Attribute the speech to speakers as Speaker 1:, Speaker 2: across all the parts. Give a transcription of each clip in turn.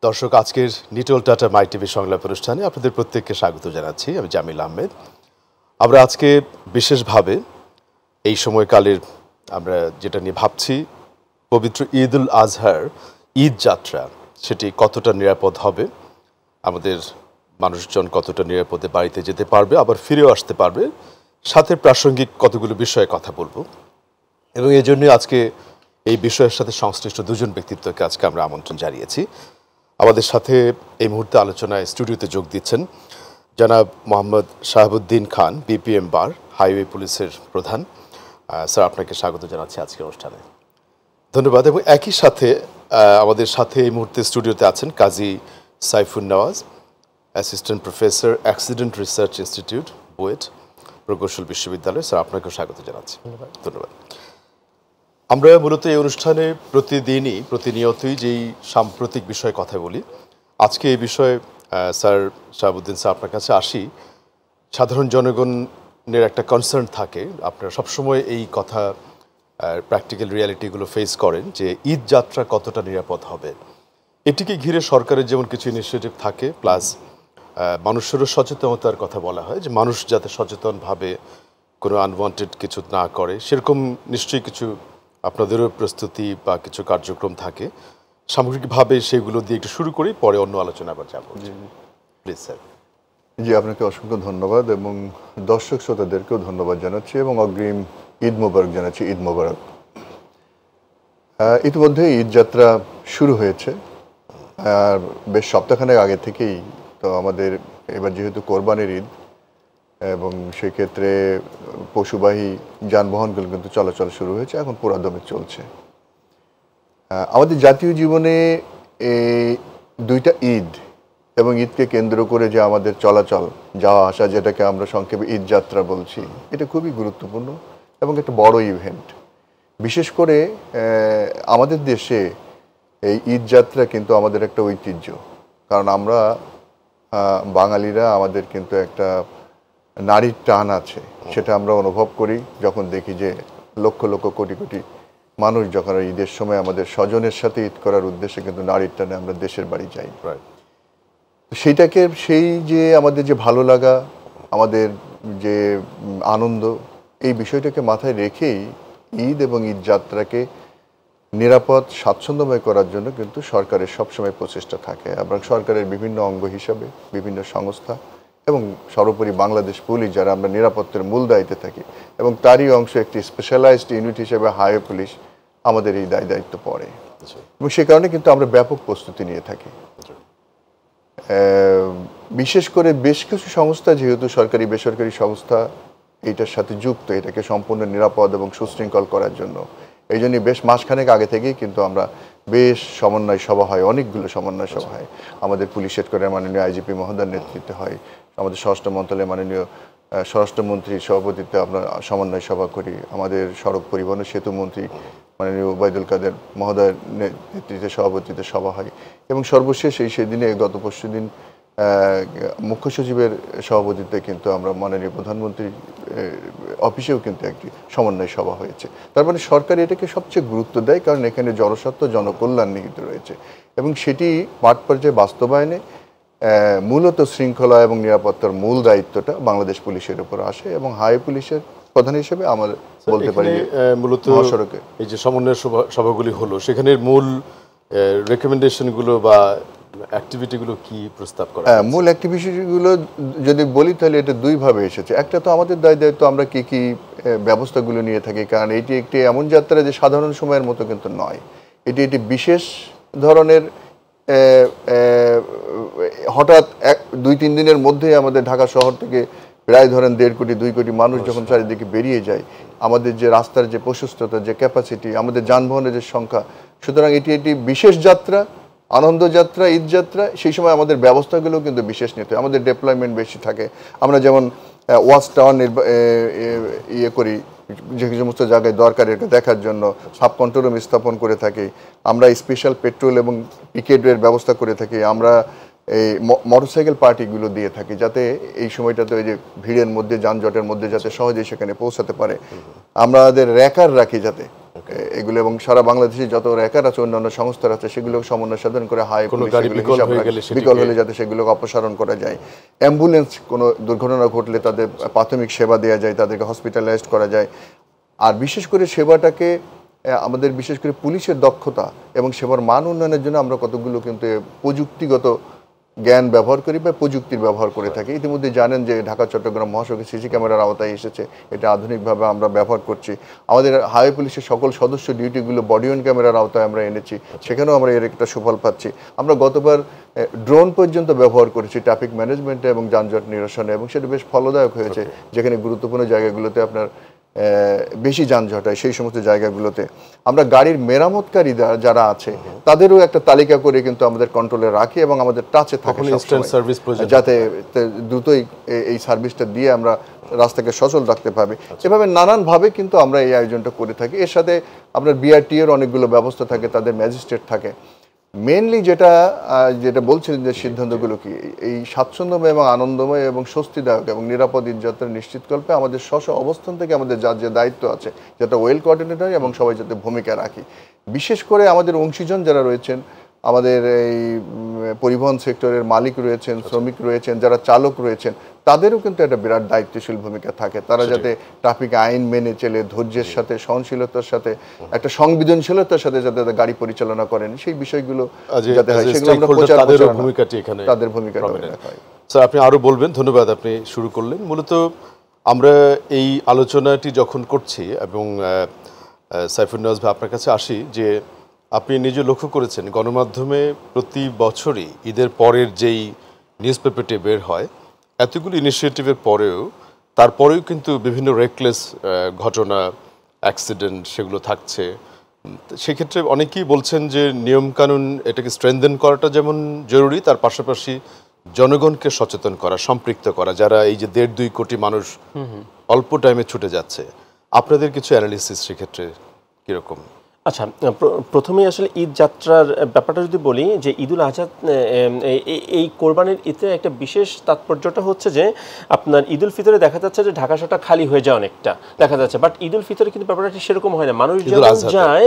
Speaker 1: দর্শক, আজকের নিটল টাটা মাই টিভি সংলাপ অনুষ্ঠানে আপনাদের প্রত্যেককে স্বাগত জানাচ্ছি। আমি জামিল আহমেদ। আমরা আজকে বিশেষভাবে এই সময়কালের আমরা যেটা নিয়ে ভাবছি, পবিত্র ঈদ উল আজহার ঈদ যাত্রা সেটি কতটা নিরাপদ হবে, আমাদের মানুষজন কতটা নিরাপদে বাড়িতে যেতে পারবে, আবার ফিরেও আসতে পারবে, সাথে প্রাসঙ্গিক কতগুলো বিষয়ে কথা বলবো। এবং এই জন্য আজকে এই বিষয়ের সাথে সংশ্লিষ্ট দুজন ব্যক্তিত্বকে আজকে আমরা আমন্ত্রণ জানিয়েছি। আমাদের সাথে এই মুহূর্তে আলোচনায় স্টুডিওতে যোগ দিচ্ছেন জনাব মোহাম্মদ শাহাবুদ্দিন খান, বিপিএম বার, হাইওয়ে পুলিশের প্রধান। স্যার, আপনাকে স্বাগত জানাচ্ছি আজকের অনুষ্ঠানে। ধন্যবাদ। এবং একই সাথে আমাদের সাথে এই মুহূর্তে স্টুডিওতে আছেন Kazi Saifun Nawaz, assistant professor, accident research institute, BUET প্রকৌশল বিশ্ববিদ্যালয়। স্যার, আপনাকেও স্বাগত জানাচ্ছি। ধন্যবাদ। আমরা মূলত এই অনুষ্ঠানে প্রতিনিয়তই যেই সাম্প্রতিক বিষয়ে কথা বলি, আজকে এই বিষয়ে স্যার শাহাবুদ্দিন স্যার আপনার কাছে আসি। সাধারণ জনগণের একটা কনসার্ন থাকে, আপনারা সবসময় এই কথা প্র্যাকটিক্যাল রিয়ালিটিগুলো ফেস করেন যে ঈদ যাত্রা কতটা নিরাপদ হবে। এটিকে ঘিরে সরকারের যেমন কিছু ইনিশিয়েটিভ থাকে, প্লাস মানুষেরও সচেতনতার কথা বলা হয়, যে মানুষ যাতে সচেতনভাবে কোনো আনওয়ান্টেড কিছু না করে, সেরকম নিশ্চয়ই কিছু আপনাদেরও প্রস্তুতি বা কিছু কার্যক্রম থাকে। সামগ্রিকভাবে সেগুলো দিয়ে একটু শুরু করি, পরে অন্য আলোচনা আবার যাবো। Please sir.
Speaker 2: জি, আপনাকে অসংখ্য ধন্যবাদ এবং দর্শক শ্রোতাদেরকেও ধন্যবাদ জানাচ্ছি এবং অগ্রিম ঈদ মোবারক জানাচ্ছি। ঈদ মোবারক। ইতিমধ্যে ঈদ যাত্রা শুরু হয়েছে, আর বেশ সপ্তাহখানেক আগে থেকেই। তো আমাদের এবার যেহেতু কোরবানির ঈদ এবং সেক্ষেত্রে পশুবাহী যানবাহনগুলো কিন্তু চলাচল শুরু হয়েছে, এখন পুরাদমে চলছে। আমাদের জাতীয় জীবনে এই দুইটা ঈদ এবং ঈদকে কেন্দ্র করে যে আমাদের চলাচল, যাওয়া আসা, যেটাকে আমরা সংক্ষেপে ঈদ যাত্রা বলছি, এটা খুবই গুরুত্বপূর্ণ এবং একটা বড় ইভেন্ট। বিশেষ করে আমাদের দেশে এই ঈদ যাত্রা কিন্তু আমাদের একটা ঐতিহ্য। কারণ আমরা বাঙালিরা, আমাদের কিন্তু একটা নারীর টান আছে, সেটা আমরা অনুভব করি যখন দেখি যে লক্ষ লক্ষ কোটি কোটি মানুষ যখন ঈদের সময় আমাদের স্বজনের সাথে ঈদ করার উদ্দেশ্যে কিন্তু নারীর টানে আমরা দেশের বাড়ি যাই। সেইটাকে, সেই যে আমাদের যে ভালো লাগা, আমাদের যে আনন্দ, এই বিষয়টাকে মাথায় রেখেই ঈদ এবং ঈদ যাত্রাকে নিরাপদ স্বাচ্ছন্দ্যময় করার জন্য কিন্তু সরকারের সবসময় প্রচেষ্টা থাকে। এবং সরকারের বিভিন্ন অঙ্গ হিসাবে বিভিন্ন সংস্থা এবং সর্বোপরি বাংলাদেশ পুলিশ, যারা আমরা নিরাপত্তার মূল দায়িত্বে থাকি, এবং তারই অংশ একটি স্পেশালাইজড ইউনিট হিসেবে হাইওয়ে পুলিশ, আমাদের এই দায়িত্ব পড়ে। এবং সে কারণে কিন্তু আমরা ব্যাপক প্রস্তুতি নিয়ে থাকি। বিশেষ করে বেশ কিছু সংস্থা, যেহেতু সরকারি বেসরকারি সংস্থা এইটার সাথে যুক্ত, এটাকে সম্পূর্ণ নিরাপদ এবং সুশৃঙ্খল করার জন্য, এই জন্যই বেশ মাসখানেক আগে থেকেই কিন্তু আমরা বেশ সমন্বয় সভা হয়, অনেকগুলো সমন্বয় সভা হয়। আমাদের পুলিশ হেডকোয়ার্টার মাননীয় আইজিপি মহোদয়ের নেতৃত্বে হয়, আমাদের স্বরাষ্ট্র মন্ত্রণালয়ের মাননীয় স্বরাষ্ট্রমন্ত্রীর সভাপতিত্বে আমরা সমন্বয় সভা করি, আমাদের সড়ক পরিবহন ও সেতু মন্ত্রী মাননীয় ওবায়দুল কাদের মহোদয়ের নেতৃত্বে সভাপতিত্বে সভা হয়, এবং সর্বশেষ সেদিনে গত পরশু দিন মুখ্য সচিবের সভাপতিত্বে কিন্তু আমরা মাননীয় প্রধানমন্ত্রীর অফিসেও কিন্তু একটি সমন্বয় সভা হয়েছে। তার মানে সরকার এটাকে সবচেয়ে গুরুত্ব দেয়, কারণ এখানে জনস্বার্থ, জনকল্যাণ নিহিত রয়েছে, এবং সেটি মাঠ পর্যায়ে বাস্তবায়নে মূলত শৃঙ্খলা এবং নিরাপত্তার মূল দায়িত্বটা বাংলাদেশ পুলিশের উপর আসে। এবং হাই পুলিশের প্রধান হিসেবে আমরা বলতে পারি
Speaker 1: মূলত মহাসড়কে এই যে সমন্বয় সভাগুলি হলো, সেখানের মূল রেকমেন্ডেশনগুলো বা অ্যাক্টিভিটিগুলো কি প্রস্তাব করা?
Speaker 2: মূল অ্যাক্টিভিটিগুলো যদি বলি তাহলে এটা দুইভাবে এসেছে। একটা তো আমাদের দায়িত্ব, আমরা কি কি ব্যবস্থাগুলো নিয়ে থাকি, কারণ এটি একটি এমন যাত্রা যে সাধারণ সময়ের মতো কিন্তু নয়। এটি একটি বিশেষ ধরনের, হঠাৎ 1-2-3 দিনের মধ্যে আমাদের ঢাকা শহর থেকে প্রায় ধরেন 1.5 কোটি 2 কোটি মানুষ যখন চারিদিকে বেরিয়ে যায়, আমাদের যে রাস্তার যে প্রশস্ততা, যে ক্যাপাসিটি, আমাদের যানবাহনের যে সংখ্যা, সুতরাং এটি একটি বিশেষ যাত্রা, আনন্দ যাত্রা, ঈদ যাত্রা। সেই সময় আমাদের ব্যবস্থাগুলো কিন্তু বিশেষ নিতে হয়, আমাদের ডেপ্লয়মেন্ট বেশি থাকে। আমরা যেমন ওয়াচ টাওয়ার করি, যে সমস্ত জায়গায় দরকার এটা দেখার জন্য সাব কন্ট্রোল রুম স্থাপন করে থাকি, আমরা স্পেশাল পেট্রোল এবং পিকেটের ব্যবস্থা করে থাকি, আমরা এই মোটরসাইকেল পার্টিগুলো দিয়ে থাকি, যাতে এই সময়টাতে ওই যে ভিড়ের মধ্যে, যানজটের মধ্যে যাতে সহজেই সেখানে পৌঁছাতে পারে। আমাদের র্যাকার রাখি, যাতে এগুলো এবং সারা বাংলাদেশে যত র্যাকার আছে, অন্যান্য সংস্থার আছে, সেগুলো সমন্বয় সাধন করে বিকল হলে যাতে সেগুলোকে অপসারণ করা যায়। অ্যাম্বুলেন্স কোনো দুর্ঘটনা ঘটলে তাদের প্রাথমিক সেবা দেওয়া যায়, তাদেরকে হসপিটালাইজড করা যায়। আর বিশেষ করে সেবাটাকে আমাদের বিশেষ করে পুলিশের দক্ষতা এবং সেবার মান উন্নয়নের জন্য আমরা কতগুলো কিন্তু প্রযুক্তিগত জ্ঞান ব্যবহার করি বা প্রযুক্তির ব্যবহার করে থাকি। ইতিমধ্যে জানেন যে ঢাকা চট্টগ্রাম মহাসড়কে সিসি ক্যামেরার আওতায় এসেছে, এটা আধুনিকভাবে আমরা ব্যবহার করছি। আমাদের হাইওয়ে পুলিশের সকল সদস্য ডিউটিগুলো বডি অন ক্যামেরার আওতায় আমরা এনেছি, সেখানেও আমরা এর একটা সুফল পাচ্ছি। আমরা গতবার ড্রোন পর্যন্ত ব্যবহার করেছি ট্রাফিক ম্যানেজমেন্টে এবং যানজট নিরসনে, এবং সেটা বেশ ফলদায়ক হয়েছে। যেখানে গুরুত্বপূর্ণ জায়গাগুলোতে আপনার বেশি যানজট হয়, সেই সমস্ত জায়গাগুলোতে আমরা গাড়ির মেরামতকারী যারা আছে তাদেরও একটা তালিকা করে কিন্তু আমাদের কন্ট্রোলে রাখি এবং আমাদের টাচে থাকে, যাতে দ্রুতই এই সার্ভিসটা দিয়ে আমরা রাস্তাকে সচল রাখতে পারবে। এভাবে নানানভাবে কিন্তু আমরা এই আয়োজনটা করে থাকি। এর সাথে আপনার বিআরটি এর অনেকগুলো ব্যবস্থা থাকে, তাদের ম্যাজিস্ট্রেট থাকে। মেনলি যেটা বলছিলেন যে সিদ্ধান্তগুলো কি, এই স্বাচ্ছন্দ্যময় এবং আনন্দময় এবং স্বস্তিদায়ক এবং নিরাপদ ঈদযাত্রা নিশ্চিতকল্পে আমাদের স্ব অবস্থান থেকে আমাদের যার যে দায়িত্ব আছে, যেটা ওয়েল কোঅর্ডিনেটর এবং সবাই যাতে ভূমিকা রাখি। বিশেষ করে আমাদের অংশীজন যারা রয়েছেন, আমাদের এই পরিবহন সেক্টরের মালিক রয়েছেন, শ্রমিক রয়েছেন, যারা চালক রয়েছেন, তাদেরও কিন্তু একটা বিরাট দায়িত্বশীল ভূমিকা থাকে। তারা যাতে ট্রাফিক আইন মেনে চলে ধৈর্যের সাথে, সহনশীলতার সাথে, একটা সংবেদনশীলতার সাথে যাতে গাড়ি পরিচালনা করেন, সেই বিষয়গুলো যাতে হয়, সেগুলো আমরা প্রচার তাদের ভূমিকা হয়।
Speaker 1: স্যার, আপনি আরো বলবেন। ধন্যবাদ, আপনি শুরু করলেন। মূলত আমরা এই আলোচনাটি যখন করছি এবং সাইফুন নিয়াজ ভাই আপনার কাছে আসি, যে আপনি নিজে লক্ষ্য করেছেন গণমাধ্যমে প্রতি বছরই ঈদের পরের যেই নিউজ পেপারটি বের হয়, এতগুলো ইনিশিয়েটিভের পরেও তারপরেও কিন্তু বিভিন্ন রেকলেস ঘটনা, অ্যাক্সিডেন্ট সেগুলো থাকছে। সেক্ষেত্রে অনেকেই বলছেন যে নিয়মকানুন এটাকে স্ট্রেনথেন করাটা যেমন জরুরি, তার পাশাপাশি জনগণকে সচেতন করা, সম্পৃক্ত করা, যারা এই যে 1.5-2 কোটি মানুষ অল্প টাইমে ছুটে যাচ্ছে। আপনাদের কিছু অ্যানালিসিস সেক্ষেত্রে কীরকম?
Speaker 3: আচ্ছা, প্রথমেই আসলে ঈদ যাত্রার ব্যাপারটা যদি বলি, যে ঈদুল আজহা, এই কোরবানির ঈদের একটা বিশেষ তাৎপর্যটা হচ্ছে যে আপনার ঈদুল ফিতরে দেখা যাচ্ছে যে ঢাকা শহরটা খালি হয়ে যায় অনেকটা দেখা যাচ্ছে, বাট ঈদুল ফিতরে কিন্তু ব্যাপারটা সেরকম হয় না। মানুষ যখন যায়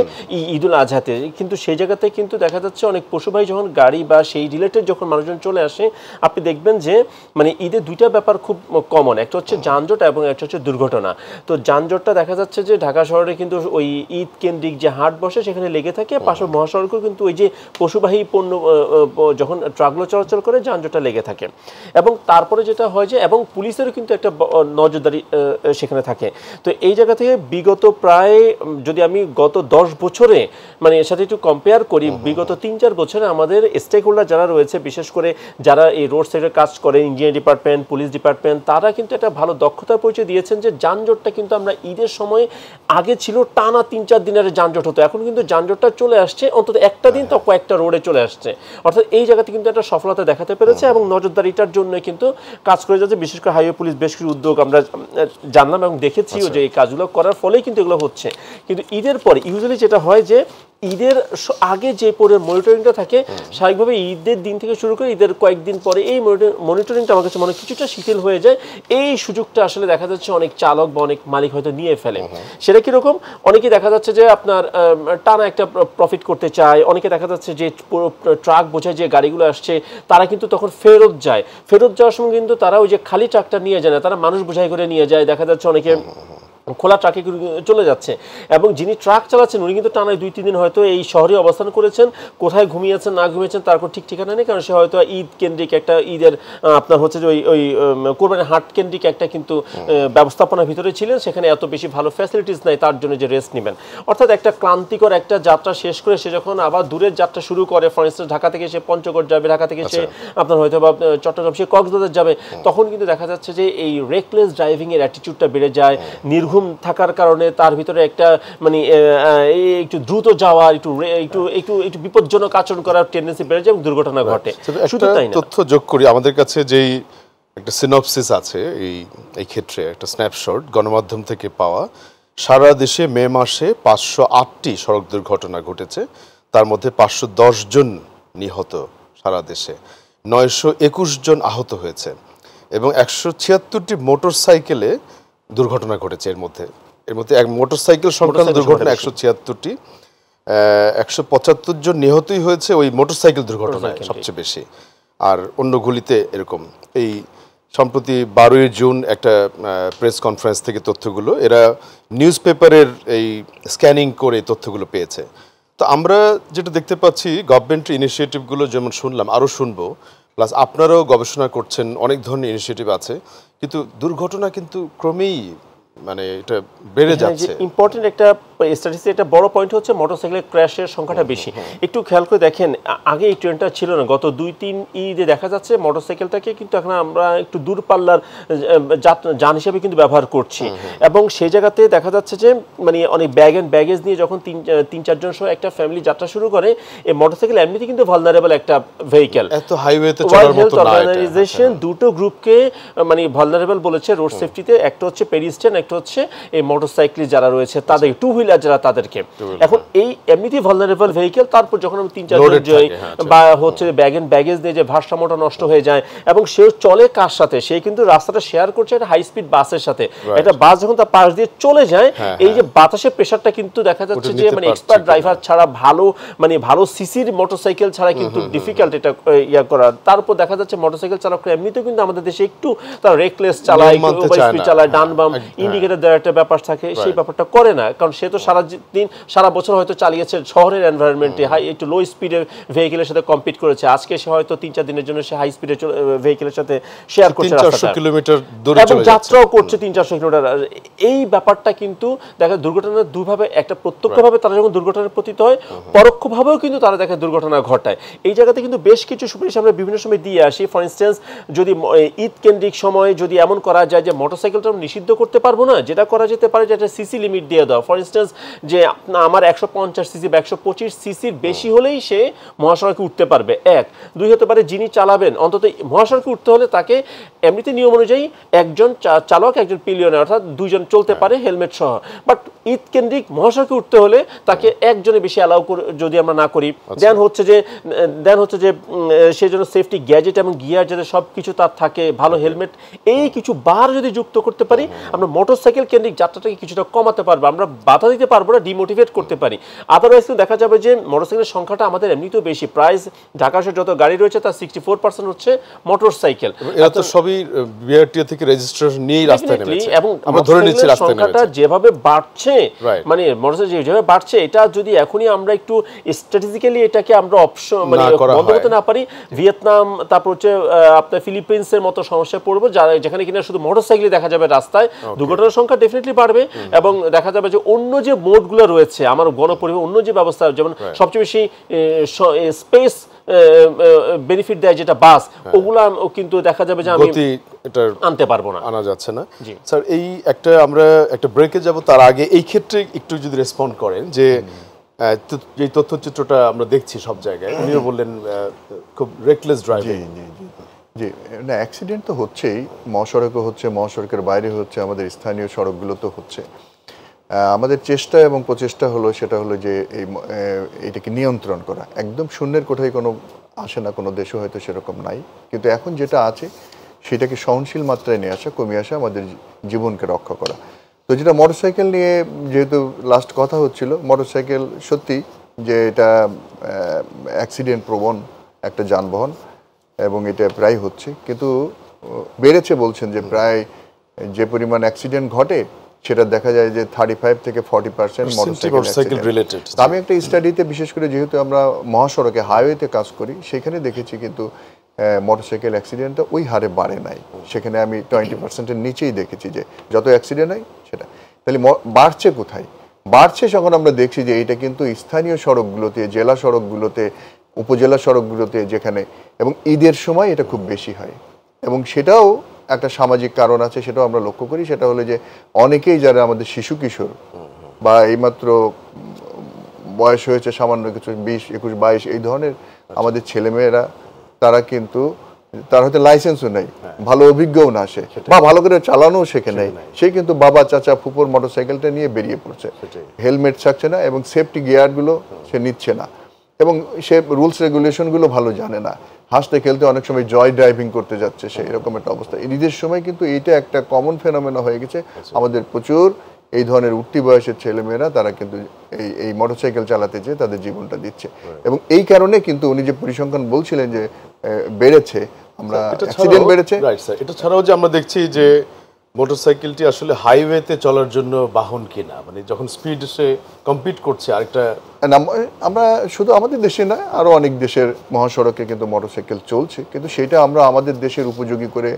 Speaker 3: ঈদুল আজহাতে, কিন্তু সেই জায়গাতে কিন্তু দেখা যাচ্ছে অনেক পশুবাহী যখন গাড়ি বা সেই রিলেটেড যখন মানুষজন চলে আসে, আপনি দেখবেন যে মানে ঈদের দুইটা ব্যাপার খুব কমন, একটা হচ্ছে যানজট এবং একটা হচ্ছে দুর্ঘটনা। তো যানজটটা দেখা যাচ্ছে যে ঢাকা শহরে কিন্তু ওই ঈদ কেন্দ্রিক যে হাট বসে সেখানে লেগে থাকে, পাশে মহাসড়কেও কিন্তু ওই যে পশুবাহী পণ্য যখন ট্রাকগুলো চলাচল করে যানজটটা লেগে থাকে। এবং তারপরে যেটা হয় যে, এবং পুলিশেরও কিন্তু একটা নজরদারি সেখানে থাকে। তো এই জায়গা থেকে বিগত প্রায়, যদি আমি গত 10 বছরে মানে এর সাথে একটু কম্পেয়ার করি, বিগত 3-4 বছরে আমাদের স্টেক হোল্ডার যারা রয়েছে, বিশেষ করে যারা এই রোড সাইডে কাজ করে, ইঞ্জিনিয়ারিং ডিপার্টমেন্ট, পুলিশ ডিপার্টমেন্ট, তারা কিন্তু একটা ভালো দক্ষতার পরিচয় দিয়েছেন যে যানজটটা কিন্তু আমরা ঈদের সময়, আগে ছিল টানা 3-4 দিনের যানজট হতো, এখন কিন্তু যানজটটা চলে আসছে অন্তত একটা দিন তো কয়েকটা রোডে চলে আসছে। অর্থাৎ এই জায়গাতে কিন্তু একটা সফলতা দেখাতে পেরেছে এবং নজরদারিটার জন্য কিন্তু কাজ করে যাচ্ছে। বিশেষ করে হাইওয়ে পুলিশ বেশ কিছু উদ্যোগ আমরা জানলাম এবং দেখেছিও যে এই কাজগুলো করার ফলেই কিন্তু এগুলো হচ্ছে। কিন্তু ঈদের পরে ইউজুয়ালি যেটা হয় যে ঈদের আগে যে পরে মনিটরিংটা থাকে, স্বাভাবিকভাবে ঈদের দিন থেকে শুরু করে ঈদের কয়েকদিন পরে এই মনিটরিংটা আমার কাছে মনে কিছুটা শিথিল হয়ে যায়। এই সুযোগটা আসলে দেখা যাচ্ছে অনেক চালক বা অনেক মালিক হয়তো নিয়ে ফেলে। সেটা কীরকম, অনেকে দেখা যাচ্ছে যে আপনার টানা একটা প্রফিট করতে চায়, অনেকে দেখা যাচ্ছে যে ট্রাক বোঝায় যে গাড়িগুলো আসছে তারা কিন্তু তখন ফেরত যায়। ফেরত যাওয়ার সময় কিন্তু তারা ওই যে খালি ট্রাকটা নিয়ে যায় না, তারা মানুষ বোঝাই করে নিয়ে যায়। দেখা যাচ্ছে অনেকে খোলা ট্রাকে চলে যাচ্ছে এবং যিনি ট্রাক চালাচ্ছেন উনি কিন্তু টানায় 2-3 দিন হয়তো এই শহরে অবস্থান করেছেন, কোথায় ঘুমিয়েছেন না ঘুমিয়েছেন তার কোনো ঠিক ঠিকানা নেই, কারণ সে হয়তো ঈদ কেন্দ্রিক একটা ঈদের আপনার হচ্ছে যে ওই কোরবানির হাট কেন্দ্রিক একটা কিন্তু ব্যবস্থাপনার ভিতরে ছিলেন, সেখানে এত বেশি ভালো ফ্যাসিলিটিস নাই তার জন্য যে রেস্ট নেবেন। অর্থাৎ একটা ক্লান্তিকর একটা যাত্রা শেষ করে সে যখন আবার দূরের যাত্রা শুরু করে, ফর ইনস্টেন্স ঢাকা থেকে সে পঞ্চগড় যাবে, ঢাকা থেকে সে আপনার হয়তো বা চট্টগ্রাম সে কক্সবাজার যাবে, তখন কিন্তু দেখা যাচ্ছে যে এই রেকলেস ড্রাইভিংয়ের অ্যাটিটিউডটা বেড়ে যায়। নির্ঘুম থাকার কারণে তার ভিতরে একটা মানে একটু দ্রুত যাওয়ার, একটু বিপজ্জনক আচরণ করার টেন্ডেন্সি বেড়ে যায় এবং দুর্ঘটনা ঘটে। শুধু তাই না,
Speaker 1: তথ্য যোগ করি, আমাদের কাছে যেই একটা সিনপসিস আছে এই ক্ষেত্রে, একটা স্ন্যাপশট গণমাধ্যম থেকে পাওয়া। সারা দেশে মে মাসে 508টি সড়ক দুর্ঘটনা ঘটেছে, তার মধ্যে 510 জন নিহত সারা দেশে, 921 জন আহত হয়েছে এবং 176টি মোটর সাইকেলে দুর্ঘটনা ঘটেছে এর মধ্যে। এর মধ্যে এক মোটরসাইকেল সংক্রান্ত দুর্ঘটনা 176টি, 175 জন নিহতই হয়েছে ওই মোটরসাইকেল দুর্ঘটনায় সবচেয়ে বেশি, আর অন্যগুলিতে এরকম। এই সম্প্রতি 12ই জুন একটা প্রেস কনফারেন্স থেকে তথ্যগুলো এরা নিউজ পেপারের এই স্ক্যানিং করে তথ্যগুলো পেয়েছে। তো আমরা যেটা দেখতে পাচ্ছি গভর্নমেন্ট ইনিশিয়েটিভগুলো যেমন শুনলাম, আরও শুনবো, প্লাস আপনারাও গবেষণা করছেন, অনেক ধরনের ইনিশিয়েটিভ আছে, কিন্তু দুর্ঘটনা কিন্তু ক্রমেই মানে এটা বেড়ে যাচ্ছে।
Speaker 3: ইম্পর্টেন্ট একটা স্ট্যাটিস্টিক, একটা বড় পয়েন্ট হচ্ছে মোটরসাইকেলের ক্র্যাশের সংখ্যাটা বেশি। একটু খেয়াল করে দেখেন, আগে এই ট্রেন্ডটা ছিল না, গত 2-3 ঈদে দেখা যাচ্ছে মোটরসাইকেলটাকে কিন্তু এখন আমরা একটু দূরপাল্লার যান হিসেবে কিন্তু ব্যবহার করছি, এবং সেই জায়গাতে দেখা যাচ্ছে যে মানে অনেক ব্যাগ অ্যান্ড ব্যাগেজ নিয়ে যখন 3-4 জন সহ একটা ফ্যামিলি যাত্রা শুরু করে, এই মোটরসাইকেল এমনিতে কিন্তু ভালনারেবল একটা ভেহিকেল।
Speaker 1: এত হাইওয়েতে চলার মতো না।
Speaker 3: অর্গানাইজেশন দুটো গ্রুপকে মানে ভালনারেবল বলেছে রোড সেফটিতে, একটা হচ্ছে পেডিস্ট্রিয়ান, একটা হচ্ছে এই মোটরসাইক্লিস্ট যারা রয়েছে তাদের, টু হুইলার যারা তাদেরকে। এখন এই এমনিতেই ভালনারেবল ভেহিকেল, তারপর যখন আমি 3-4 জন যাই বা হচ্ছে ব্যাগ এন্ড ব্যাগেজ নিয়ে যে ভারসাম্যটা নষ্ট হয়ে যায়, এবং সেও চলে কার সাথে, সে কিন্তু রাস্তাটা শেয়ার করছে একটা হাই স্পিড বাসের সাথে। একটা বাস যখন তার পাশ দিয়ে চলে যায়, এই যে বাতাসের প্রেসারটা কিন্তু দেখা যাচ্ছে যে মানে এক্সপার্ট ড্রাইভার ছাড়া, ভালো সিসির মোটরসাইকেল ছাড়া কিন্তু ডিফিকাল্ট এটা ইয়া করা। তারপর দেখা যাচ্ছে মোটরসাইকেল চালকরা এমনিতেও কিন্তু আমাদের দেশে একটু তারা রেকলেস চালায়, ওভার স্পিড চালায়, ডান বাম ইন্ডিকেটর দেওয়ার একটা ব্যাপার থাকে, সেই ব্যাপারটা করে না, কারণ সে তো সারা বছর হয়তো চালিয়েছে শহরের এনভায়রনমেন্টে, একটু লো স্পিডের ভেহিকেলের সাথে কম্পিট করেছে। আজকে সে হয়তো 3-4 দিনের জন্য সে হাই স্পিডের ভেহিকেলের সাথে শেয়ার করছে,
Speaker 1: 300 কিলোমিটার দূরে
Speaker 3: এবং যাত্রাও করছে 300-400 কিলোমিটার। এই ব্যাপারটা কিন্তু দেখা দুর্ঘটনার দুভাবে, একটা প্রত্যক্ষভাবে তারা যখন দুর্ঘটনায় পতিত হয়, পরোক্ষভাবেও কিন্তু তারা দেখে দুর্ঘটনা ঘটায়। এই জায়গাতে কিন্তু বেশ কিছু সুপারিশ আমরা বিভিন্ন সময় দিয়ে আসি। ফর ইনস্টেন্স, যদি ঈদ কেন্দ্রিক সময় যদি এমন করা যায় যে মোটরসাইকেলটা নিষিদ্ধ করতে পারবো না, যেটা করা যেতে পারে যে একটা সিসি লিমিট দিয়ে দেওয়া। ফর ইনস্টেন্স, যে আমার 150 সিসি বা 125 সিসির বেশি হলেই সে মহাসড়কে উঠতে পারবে। 1-2 হতে পারে যিনি চালাবেন, অন্তত মহাসড়কে উঠতে হলে তাকে এমনিতে নিয়ম অনুযায়ী একজন চালক, একজন পিলিয়নের, অর্থাৎ 2 জন চলতে পারে হেলমেট সহ। বাট ঈদ কেন্দ্রিক মহাসড়কে উঠতে হলে তাকে একজনের বেশি অ্যালাউ যদি আমরা না করি, দেন হচ্ছে যে সেই জন্য সেফটি গ্যাজেট এবং গিয়ার যাতে সব কিছু তার থাকে, ভালো হেলমেট, এই কিছু বার যদি যুক্ত করতে পারি, আমরা মোটরসাইকেল কেন্দ্রিক যাত্রাটাকে কিছুটা কমাতে পারবো। আমরা বাধা দিতে পারবো না, ডিমোটিভেট করতে পারি। আদারওয়াইজ দেখা যাবে যে মোটরসাইকেলের সংখ্যাটা আমাদের এমনিতেও বেশি, প্রায় ঢাকা শহরে যত গাড়ি রয়েছে তার 64% হচ্ছে মোটরসাইকেল।
Speaker 1: এরা তো সবই বিআরটিএ থেকে রেজিস্ট্রেশন নিয়েই রাস্তায় নেমেছে,
Speaker 3: এবং
Speaker 1: আমরা ধরে নিচ্ছি রাস্তায়
Speaker 3: সংখ্যাটা যেভাবে বাড়ছে, মানে মোটরসাইকেল যেভাবে বাড়ছে, এটা যদি এখনই আমরা একটু স্ট্র্যাটেজিক্যালি এটাকে আমরা অপশন মানে বন্ধ করতে না পারি, ভিয়েতনাম, তারপর হচ্ছে আপনার ফিলিপিন্সের মতো সমস্যায় পড়বো, যেখানে কিনা শুধু মোটরসাইকেল দেখা যাবে রাস্তায়, দুর্ঘটনার সংখ্যা ডেফিনেটলি বাড়বে। এবং দেখা যাবে যে অন্য যে মোডগুলো রয়েছে আমার গণপরিবহন, অন্য যে ব্যবস্থা, যেমন সবচেয়ে বেশি স্পেস বেনিফিট দেয় যেটা বাস, ওগুলা কিন্তু দেখা যাবে যে আমি
Speaker 1: এটা
Speaker 3: আনতে পারবো না,
Speaker 1: আনা যাচ্ছে না। স্যার, এই আমরা একটা ব্রেকে যাব, তার আগে এই ক্ষেত্রে একটু যদি রেসপন্ড করেন যে এই তথ্যচিত্রটা আমরা দেখছি সব জায়গায়, উনিও বললেন খুব রেকলেস ড্রাইভিং।
Speaker 2: জি, না অ্যাক্সিডেন্ট তো হচ্ছেই, মহাসড়কও হচ্ছে, মহাসড়কের বাইরে হচ্ছে, আমাদের স্থানীয় সড়কগুলো তো হচ্ছে। আমাদের চেষ্টা এবং প্রচেষ্টা সেটা হলো যে এইটাকে নিয়ন্ত্রণ করা। একদম শূন্যের কোঠায় কোনো আসে না, কোনো দেশে হয়তো সেরকম নাই, কিন্তু এখন যেটা আছে সেটাকে সহনশীল মাত্রায় নিয়ে আসা, কমিয়ে আসা, আমাদের জীবনকে রক্ষা করা। তো যেটা মোটরসাইকেল নিয়ে যেহেতু লাস্ট কথা হচ্ছিল, মোটরসাইকেল সত্যি যে এটা অ্যাক্সিডেন্ট প্রবণ একটা যানবাহন, এবং এটা প্রায় হচ্ছে, কিন্তু বেড়েছে বলছেন যে প্রায় যে পরিমাণ অ্যাক্সিডেন্ট ঘটে সেটা দেখা যায় যে 35 থেকে 40% মোটরসাইকেল রিলেটেড। আমি একটা স্টাডিতে, বিশেষ করে যেহেতু আমরা মহাসড়কে হাইওয়েতে কাজ করি, সেখানে দেখেছি কিন্তু মোটরসাইকেল অ্যাক্সিডেন্টটা ওই হারে বাড়ে নাই। সেখানে আমি 20%-এর নিচেই দেখেছি যে যত অ্যাক্সিডেন্ট হয় সেটা। তাহলে বাড়ছে কোথায়? বাড়ছে যখন আমরা দেখছি যে এটা কিন্তু স্থানীয় সড়কগুলোতে, জেলা সড়কগুলোতে, উপজেলা সড়কগুলোতে, যেখানে, এবং ঈদের সময় এটা খুব বেশি হয়। এবং সেটাও একটা সামাজিক কারণ আছে, সেটাও আমরা লক্ষ্য করি। সেটা হলো যে অনেকেই যারা আমাদের শিশু কিশোর বা এইমাত্র বয়স হয়েছে সামান্য কিছু 20, 21, 22 এই ধরনের আমাদের ছেলেমেয়েরা, তারা কিন্তু তার হয়তো লাইসেন্সও নেই, ভালো অভিজ্ঞও না সে, বা ভালো করে চালানোও শেখে নেই, সে কিন্তু বাবা, চাচা, ফুপুর মোটরসাইকেলটা নিয়ে বেরিয়ে পড়ছে, হেলমেট থাকছে না এবং সেফটি গিয়ারগুলো সে নিচ্ছে না, এবং সে রুলস রেগুলেশনগুলো ভালো জানে না, হাসতে খেলতে অনেক সময় জয় ড্রাইভিং করতে যাচ্ছে সে, এরকম একটা অবস্থা। ঈদের সময় কিন্তু এইটা একটা কমন ফেনোমেনা হয়ে গেছে। আমাদের প্রচুর এই ধরনের উঠতি বয়সের ছেলেমেয়েরা তারা কিন্তু এই মোটরসাইকেল চালাতে যেয়ে তাদের জীবনটা দিচ্ছে। এবং এই কারণে কিন্তু উনি যে পরিসংখ্যান বলছিলেন যে বেড়েছে, আমরা অ্যাক্সিডেন্ট বেড়েছে।
Speaker 1: রাইট স্যার, এটা ছাড়াও যে আমরা দেখছি যে মোটরসাইকেলটি আসলে হাইওয়েতে চলার জন্য বাহন কিনা, মানে যখন স্পিড সে কম্পিট করছে আরেকটা।
Speaker 2: আমরা শুধু আমাদের দেশে না, আরো অনেক দেশের মহাসড়কে কিন্তু মোটরসাইকেল চলছে, কিন্তু সেটা আমরা আমাদের দেশের উপযোগী করে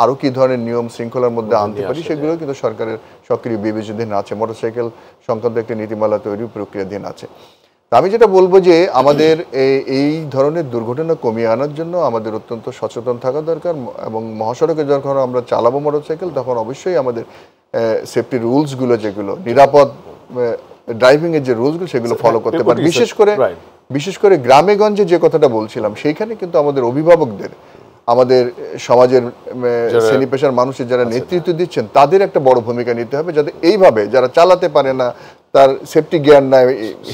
Speaker 2: আরো কি ধরনের নিয়ম শৃঙ্খলার মধ্যে আনতে পারি সেগুলো কিন্তু সরকারের সক্রিয় বিবেচনাধীন আছে। মোটরসাইকেল সংক্রান্ত একটি নীতিমালা তৈরির প্রক্রিয়াধীন আছে। তা আমি যেটা বলবো যে আমাদের এই ধরনের দুর্ঘটনা কমিয়ে আনার জন্য আমাদের অত্যন্ত সচেতন থাকা দরকার, এবং মহাসড়কে যখন আমরা চালাবো মোটরসাইকেল তখন অবশ্যই আমাদের সেফটি রুলসগুলো, যেগুলো নিরাপদ ড্রাইভিং এর যে রুলসগুলো সেগুলো ফলো করতে পারি। বিশেষ করে গ্রামে গঞ্জে যে কথাটা বলছিলাম, সেইখানে কিন্তু আমাদের অভিভাবকদের, আমাদের সমাজের শ্রেণী পেশার মানুষের যারা নেতৃত্ব দিচ্ছেন তাদের একটা বড় ভূমিকা নিতে হবে, যাতে এইভাবে যারা চালাতে পারে না, তার সেফটি গিয়ার নাই,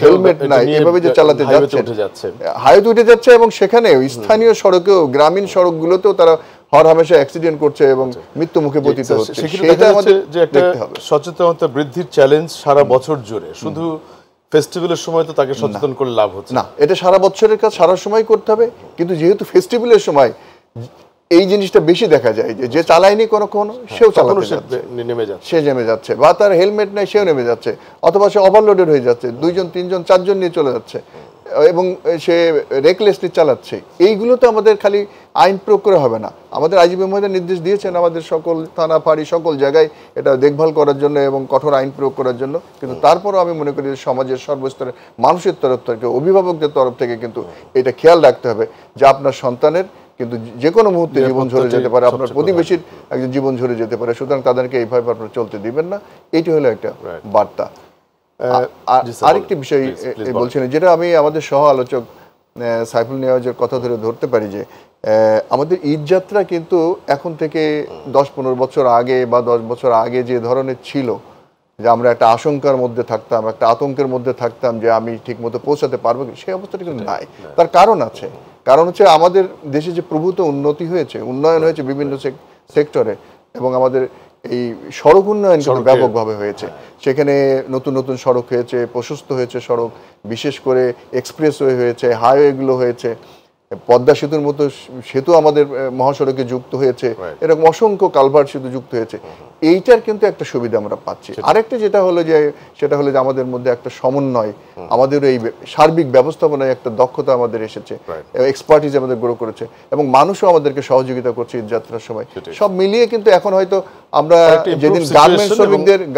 Speaker 2: হেলমেট নাই, এভাবে যে চালাতে যাচ্ছে, হাইওয়ে উঠে যাচ্ছে, এবং সেখানে স্থানীয় সড়কেও, গ্রামীণ সড়কগুলোতেও তারা হরহামেশা অ্যাক্সিডেন্ট করছে এবং মৃত্যু মুখে পতিত হচ্ছে।
Speaker 1: সেটা আমাদের যে একটা সচেতনতা বৃদ্ধির চ্যালেঞ্জ সারা বছর জুড়ে, শুধু ফেস্টিভ্যালের সময় তো তাকে সচেতন করে লাভ হচ্ছে
Speaker 2: না। এটা সারা বছরের কাজ, সারা সময় করতে হবে, কিন্তু যেহেতু ফেস্টিভ্যালের সময় এই জিনিসটা বেশি দেখা যায় যে চালায়নি কোনো সেও চালাতে যাচ্ছে, সে নেমে যাচ্ছে, বা তার হেলমেট নাই সেও নেমে যাচ্ছে, অথবা সে ওভারলোডেড হয়ে যাচ্ছে, 2 জন 3 জন 4 জন নিয়ে চলে যাচ্ছে, এবং সে রেকলেসলি চালাচ্ছে। এইগুলো তো আমাদের খালি আইন প্রয়োগ করে হবে না, আমাদের আইজিপি মহোদয় নির্দেশ দিয়েছেন আমাদের সকল থানা ফাঁড়ি সকল জায়গায় এটা দেখভাল করার জন্য এবং কঠোর আইন প্রয়োগ করার জন্য। কিন্তু তারপরও আমি মনে করি যে সমাজের সর্বস্তরের মানুষের তরফ থেকে, অভিভাবকদের তরফ থেকে কিন্তু এটা খেয়াল রাখতে হবে যে আপনার সন্তানের কিন্তু যে কোনো মুহূর্তে জীবন ঝরে যেতে পারে, আপনার প্রতিবেশীর একজন জীবন ঝরে যেতে পারে, সুতরাং তাদেরকে এইভাবে আপনারা চলতে দিবেন না। এটি হলো একটা বার্তা। আরেকটি বিষয় বলছিলেন, যেটা আমি আমাদের সহ আলোচক সাইফুল নিয়াজের কথা ধরে ধরতে পারি, যে আমাদের ঈদ যাত্রা কিন্তু এখন থেকে 10-15 বছর আগে বা 10 বছর আগে যে ধরনের ছিল, যে আমরা একটা আশঙ্কার মধ্যে থাকতাম, একটা আতঙ্কের মধ্যে থাকতাম যে আমি ঠিকমতো পৌঁছাতে পারবো, সেই অবস্থাটা কিন্তু নাই। তার কারণ আছে, কারণ হচ্ছে আমাদের দেশে যে প্রভূত উন্নতি হয়েছে, উন্নয়ন হয়েছে বিভিন্ন সেক্টরে, এবং আমাদের এই সড়ক উন্নয়ন কিন্তু ব্যাপকভাবে হয়েছে। সেখানে নতুন নতুন সড়ক হয়েছে, প্রশস্ত হয়েছে সড়ক, বিশেষ করে এক্সপ্রেসওয়ে হয়েছে, হাইওয়েগুলো হয়েছে, পদ্মা সেতুর মতো সেতু আমাদের মহাসড়কে যুক্ত হয়েছে, এরকম অসংখ্য কালভার্ট সেতু যুক্ত হয়েছে। এইটার কিন্তু একটা সুবিধা আমরা পাচ্ছি। আরেকটা যেটা হলো যে সেটা হলো যে আমাদের মধ্যে একটা সমন্বয়, আমাদের এই সার্বিক ব্যবস্থাপনায় একটা দক্ষতা আমাদের এসেছে, এক্সপার্টিজ আমাদের গ্রো করেছে, এবং মানুষও আমাদেরকে সহযোগিতা করছে ঈদ যাত্রার সময়। সব মিলিয়ে কিন্তু এখন হয়তো আমরা যেদিন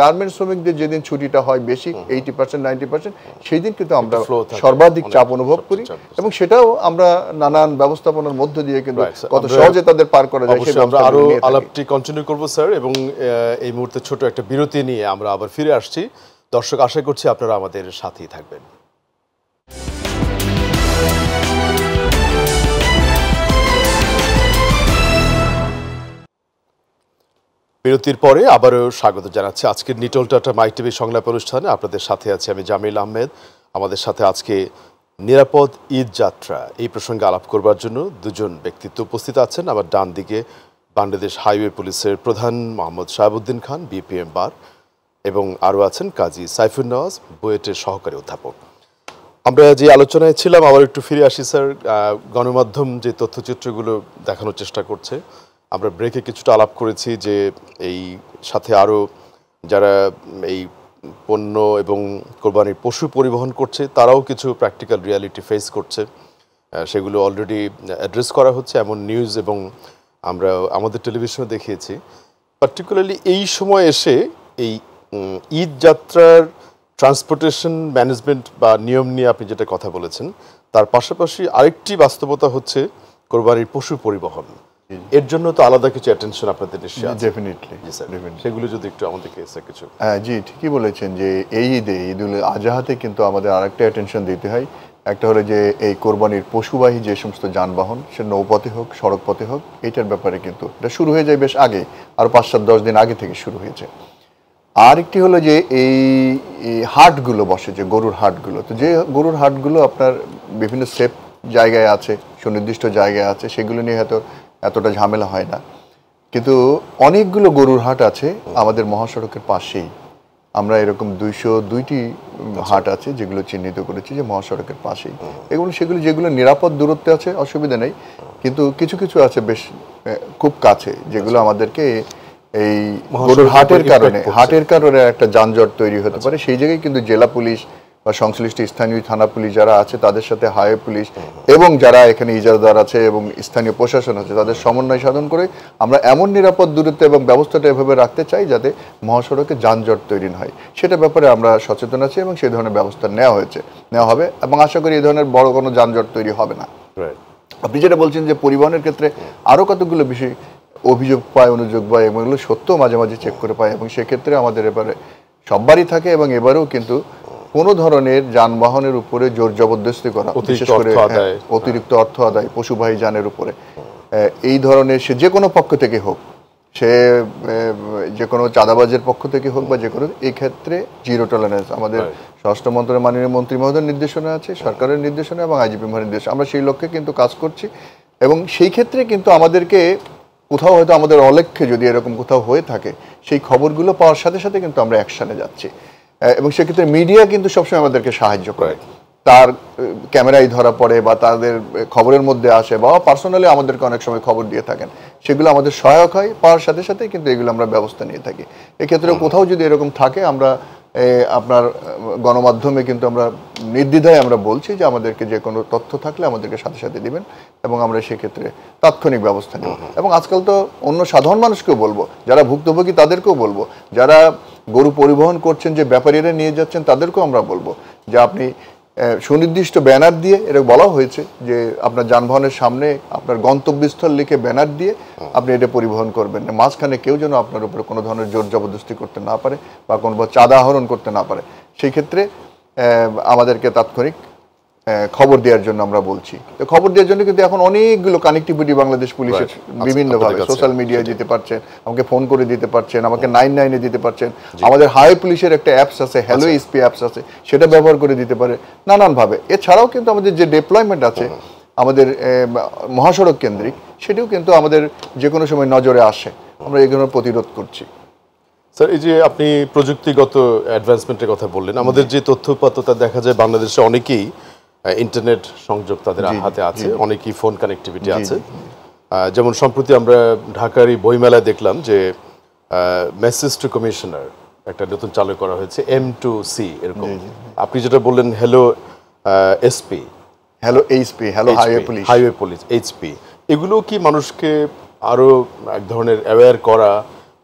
Speaker 2: গার্মেন্টস শ্রমিকদের যেদিন ছুটিটা হয় বেশি, 80% 90%, সেই দিন কিন্তু আমরা সর্বাধিক চাপ অনুভব করি, এবং সেটাও আমরা নানান ব্যবস্থাপনার মধ্য দিয়ে কিন্তু কত সহজে তাদের পার করা যায়।
Speaker 1: আমরা আরো আলাপটি কন্টিনিউ করব স্যার, এবং এই মুহূর্তে ছোট একটা বিরতি নিয়ে আমরা আবার ফিরে আসছি। দর্শক, আশা করছি আপনারা আমাদের সাথেই থাকবেন। বিরতির পরে আবারও স্বাগত জানাচ্ছি আজকের নিটল টাটা মাই টিভি সংলাপ অনুষ্ঠানে। আপনাদের সাথে আছি আমি জামিল আহমেদ। আমাদের সাথে আজকে নিরাপদ ঈদ যাত্রা এই প্রসঙ্গে আলাপ করবার জন্য দুজন ব্যক্তিত্ব উপস্থিত আছেন। আমার ডান দিকে বাংলাদেশ হাইওয়ে পুলিশের প্রধান মোহাম্মদ শাহাবুদ্দিন খান, বিপিএম বার, এবং আরও আছেন কাজী সাইফুল নওয়াজ, বুয়েটের সহকারী অধ্যাপক। আমরা যে আলোচনায় ছিলাম, আবার একটু ফিরে আসি স্যার। গণমাধ্যম যে তথ্যচিত্রগুলো দেখানোর চেষ্টা করছে, আমরা ব্রেকে কিছুটা আলাপ করেছি যে এই সাথে আরও যারা এই পণ্য এবং কোরবানির পশু পরিবহন করছে তারাও কিছু প্র্যাকটিক্যাল রিয়ালিটি ফেস করছে, সেগুলো অলরেডি অ্যাড্রেস করা হচ্ছে এমন নিউজ এবং আমরা আমাদের টেলিভিশনে দেখিয়েছি। পার্টিকুলারলি এই সময় এসে এই ঈদ যাত্রার ট্রান্সপোর্টেশন ম্যানেজমেন্ট বা নিয়ম নিয়ে আপনি যেটা কথা বলেছেন, তার পাশাপাশি আরেকটি বাস্তবতা হচ্ছে কোরবানির পশু পরিবহন। এর জন্য তো আলাদা কিছু অ্যাটেনশন আপনাদের নিশ্চয়ই আছে।
Speaker 2: ডেফিনেটলি,
Speaker 1: সেগুলো যদি একটু আমাদেরকে কিছু।
Speaker 2: জি, ঠিকই বলেছেন যে এই ঈদে, ঈদুল আজহাতে কিন্তু আমাদের আরেকটা অ্যাটেনশন দিতে হয়। একটা হলো যে এই কোরবানির পশুবাহী যে সমস্ত যানবাহন, সে নৌপথে হোক সড়ক পথে হোক, এইটার ব্যাপারে কিন্তু এটা শুরু হয়ে যায় বেশ আগে, আরও 5-7-10 দিন আগে থেকে শুরু হয়েছে। আর একটি হলো যে এই হাটগুলো বসে, যে গরুর হাটগুলো, তো যে গরুর হাটগুলো আপনার বিভিন্ন সেফ জায়গায় আছে, সুনির্দিষ্ট জায়গায় আছে, সেগুলো নিয়ে হয়তো এতটা ঝামেলা হয় না। কিন্তু অনেকগুলো গরুর হাট আছে আমাদের মহাসড়কের পাশেই, আমরা এরকম 202টি হাট আছে যেগুলো চিহ্নিত করেছি যে মহাসড়কের পাশেই। সেগুলো যেগুলো নিরাপদ দূরত্বে আছে অসুবিধা নেই, কিন্তু কিছু কিছু আছে বেশ খুব কাছে, যেগুলো আমাদেরকে এই গরুর হাটের কারণে একটা যানজট তৈরি হতে পারে। সেই জায়গায় কিন্তু জেলা পুলিশ বা সংশ্লিষ্ট স্থানীয় থানা পুলিশ যারা আছে তাদের সাথে হাইওয়ে পুলিশ এবং যারা এখানে ইজারাদার আছে এবং স্থানীয় প্রশাসন আছে তাদের সমন্বয় সাধন করে আমরা এমন নিরাপদ দূরত্ব এবং ব্যবস্থাটা এভাবে রাখতে চাই যাতে মহাসড়কে যানজট তৈরি হয়। সেটা ব্যাপারে আমরা সচেতন আছি এবং সেই ধরনের ব্যবস্থা নেওয়া হবে এবং আশা করি এই ধরনের বড় কোনো যানজট তৈরি হবে না। আপনি যেটা বলছেন যে পরিবহনের ক্ষেত্রে আরও কতগুলো বিষয় অভিযোগ পায়, অনুযোগ পায় এবং এগুলো সত্য মাঝে মাঝে চেক করে পায় এবং সেক্ষেত্রে আমাদের এবারে সববারই থাকে এবং এবারেও কিন্তু কোনো ধরনের যানবাহনের উপরে জোর জবরদস্তি করা, বিশেষ করে অতিরিক্ত অর্থ আদায় পশুবাহী যানের উপরে, এই ধরনের সে যে কোনো পক্ষ থেকে হোক, সে যে কোনো চাঁদাবাজের পক্ষ থেকে হোক বা যে কোনো, এই ক্ষেত্রে জিরো টলারেন্স আমাদের স্বরাষ্ট্র মন্ত্রণালয়ের মাননীয় মন্ত্রী মহোদয়ের নির্দেশনা আছে, সরকারের নির্দেশনা এবং আইজিপি মহোদয়ের নির্দেশনা। আমরা সেই লক্ষ্যে কিন্তু কাজ করছি এবং সেই ক্ষেত্রে কিন্তু আমাদেরকে কোথাও হয়তো আমাদের অলক্ষ্যে যদি এরকম কোথাও হয়ে থাকে সেই খবরগুলো পাওয়ার সাথে সাথে কিন্তু আমরা অ্যাকশনে যাচ্ছি এবং সেক্ষেত্রে মিডিয়া কিন্তু সবসময় আমাদেরকে সাহায্য করে। তার ক্যামেরায় ধরা পড়ে বা তাদের খবরের মধ্যে আসে বা পার্সোনালি আমাদেরকে অনেক সময় খবর দিয়ে থাকেন, সেগুলো আমাদের সহায়ক হয়, পাওয়ার সাথে সাথে কিন্তু এগুলো আমরা ব্যবস্থা নিয়ে থাকি। এক্ষেত্রে কোথাও যদি এরকম থাকে আমরা আপনার গণমাধ্যমে কিন্তু আমরা নির্দ্বিধায় আমরা বলছি যে আমাদেরকে যে কোনো তথ্য থাকলে আমাদেরকে সাথে সাথে দিবেন এবং আমরা সেক্ষেত্রে তাৎক্ষণিক ব্যবস্থা নেব। এবং আজকাল তো অন্য সাধারণ মানুষকেও বলবো, যারা ভুক্তভোগী তাদেরকেও বলবো, যারা গরু পরিবহন করছেন যে ব্যাপারীরা নিয়ে যাচ্ছেন তাদেরকেও আমরা বলবো যে আপনি সুনির্দিষ্ট ব্যানার দিয়ে, এটা বলা হয়েছে যে আপনার যানবাহনের সামনে আপনার গন্তব্যস্থল লিখে ব্যানার দিয়ে আপনি এটা পরিবহন করবেন না, মাঝখানে কেউ যেন আপনার উপরে কোনো ধরনের জোর জবরদস্তি করতে না পারে বা কোনো চাঁদা আহরণ করতে না পারে। সেই ক্ষেত্রে আমাদেরকে তাৎক্ষণিক খবর দেওয়ার জন্য আমরা বলছি। তো খবর দেওয়ার জন্য কিন্তু এখন অনেকগুলো কানেক্টিভিটি বাংলাদেশ পুলিশের বিভিন্নভাবে সোশ্যাল মিডিয়ায় দিতে পারছেন, আমাকে ফোন করে দিতে পারছেন, আমাকে 99-এ দিতে পারছেন, আমাদের হাইওয়ে পুলিশের একটা অ্যাপস আছে, হ্যালো এসপি অ্যাপস আছে, সেটা ব্যবহার করে দিতে পারে নানানভাবে। এছাড়াও কিন্তু আমাদের যে ডেপ্লয়মেন্ট আছে আমাদের মহাসড়ক কেন্দ্রিক, সেটিও কিন্তু আমাদের যে কোনো সময় নজরে আসে, আমরা এগুলো প্রতিরোধ করছি।
Speaker 1: স্যার, এই যে আপনি প্রযুক্তিগত অ্যাডভান্সমেন্টের কথা বললেন, আমাদের যে তথ্যপাত্রতা দেখা যায় বাংলাদেশে অনেকেই ইন্টারনেট সংযোগ তাদের হাতে আছে, অনেকেই ফোন কানেক্টিভিটি আছে। যেমন সম্প্রতি আমরা ঢাকার এই বইমেলায় দেখলাম যে মেসেজ টু কমিশনার একটা নতুন চালু করা হয়েছে, M2C এরকম। আপনি যেটা বললেন hello SP,
Speaker 2: hello HP, hello highway police,
Speaker 1: HP, এগুলো কি মানুষকে আরো এক ধরনের অ্যাওয়্যার করা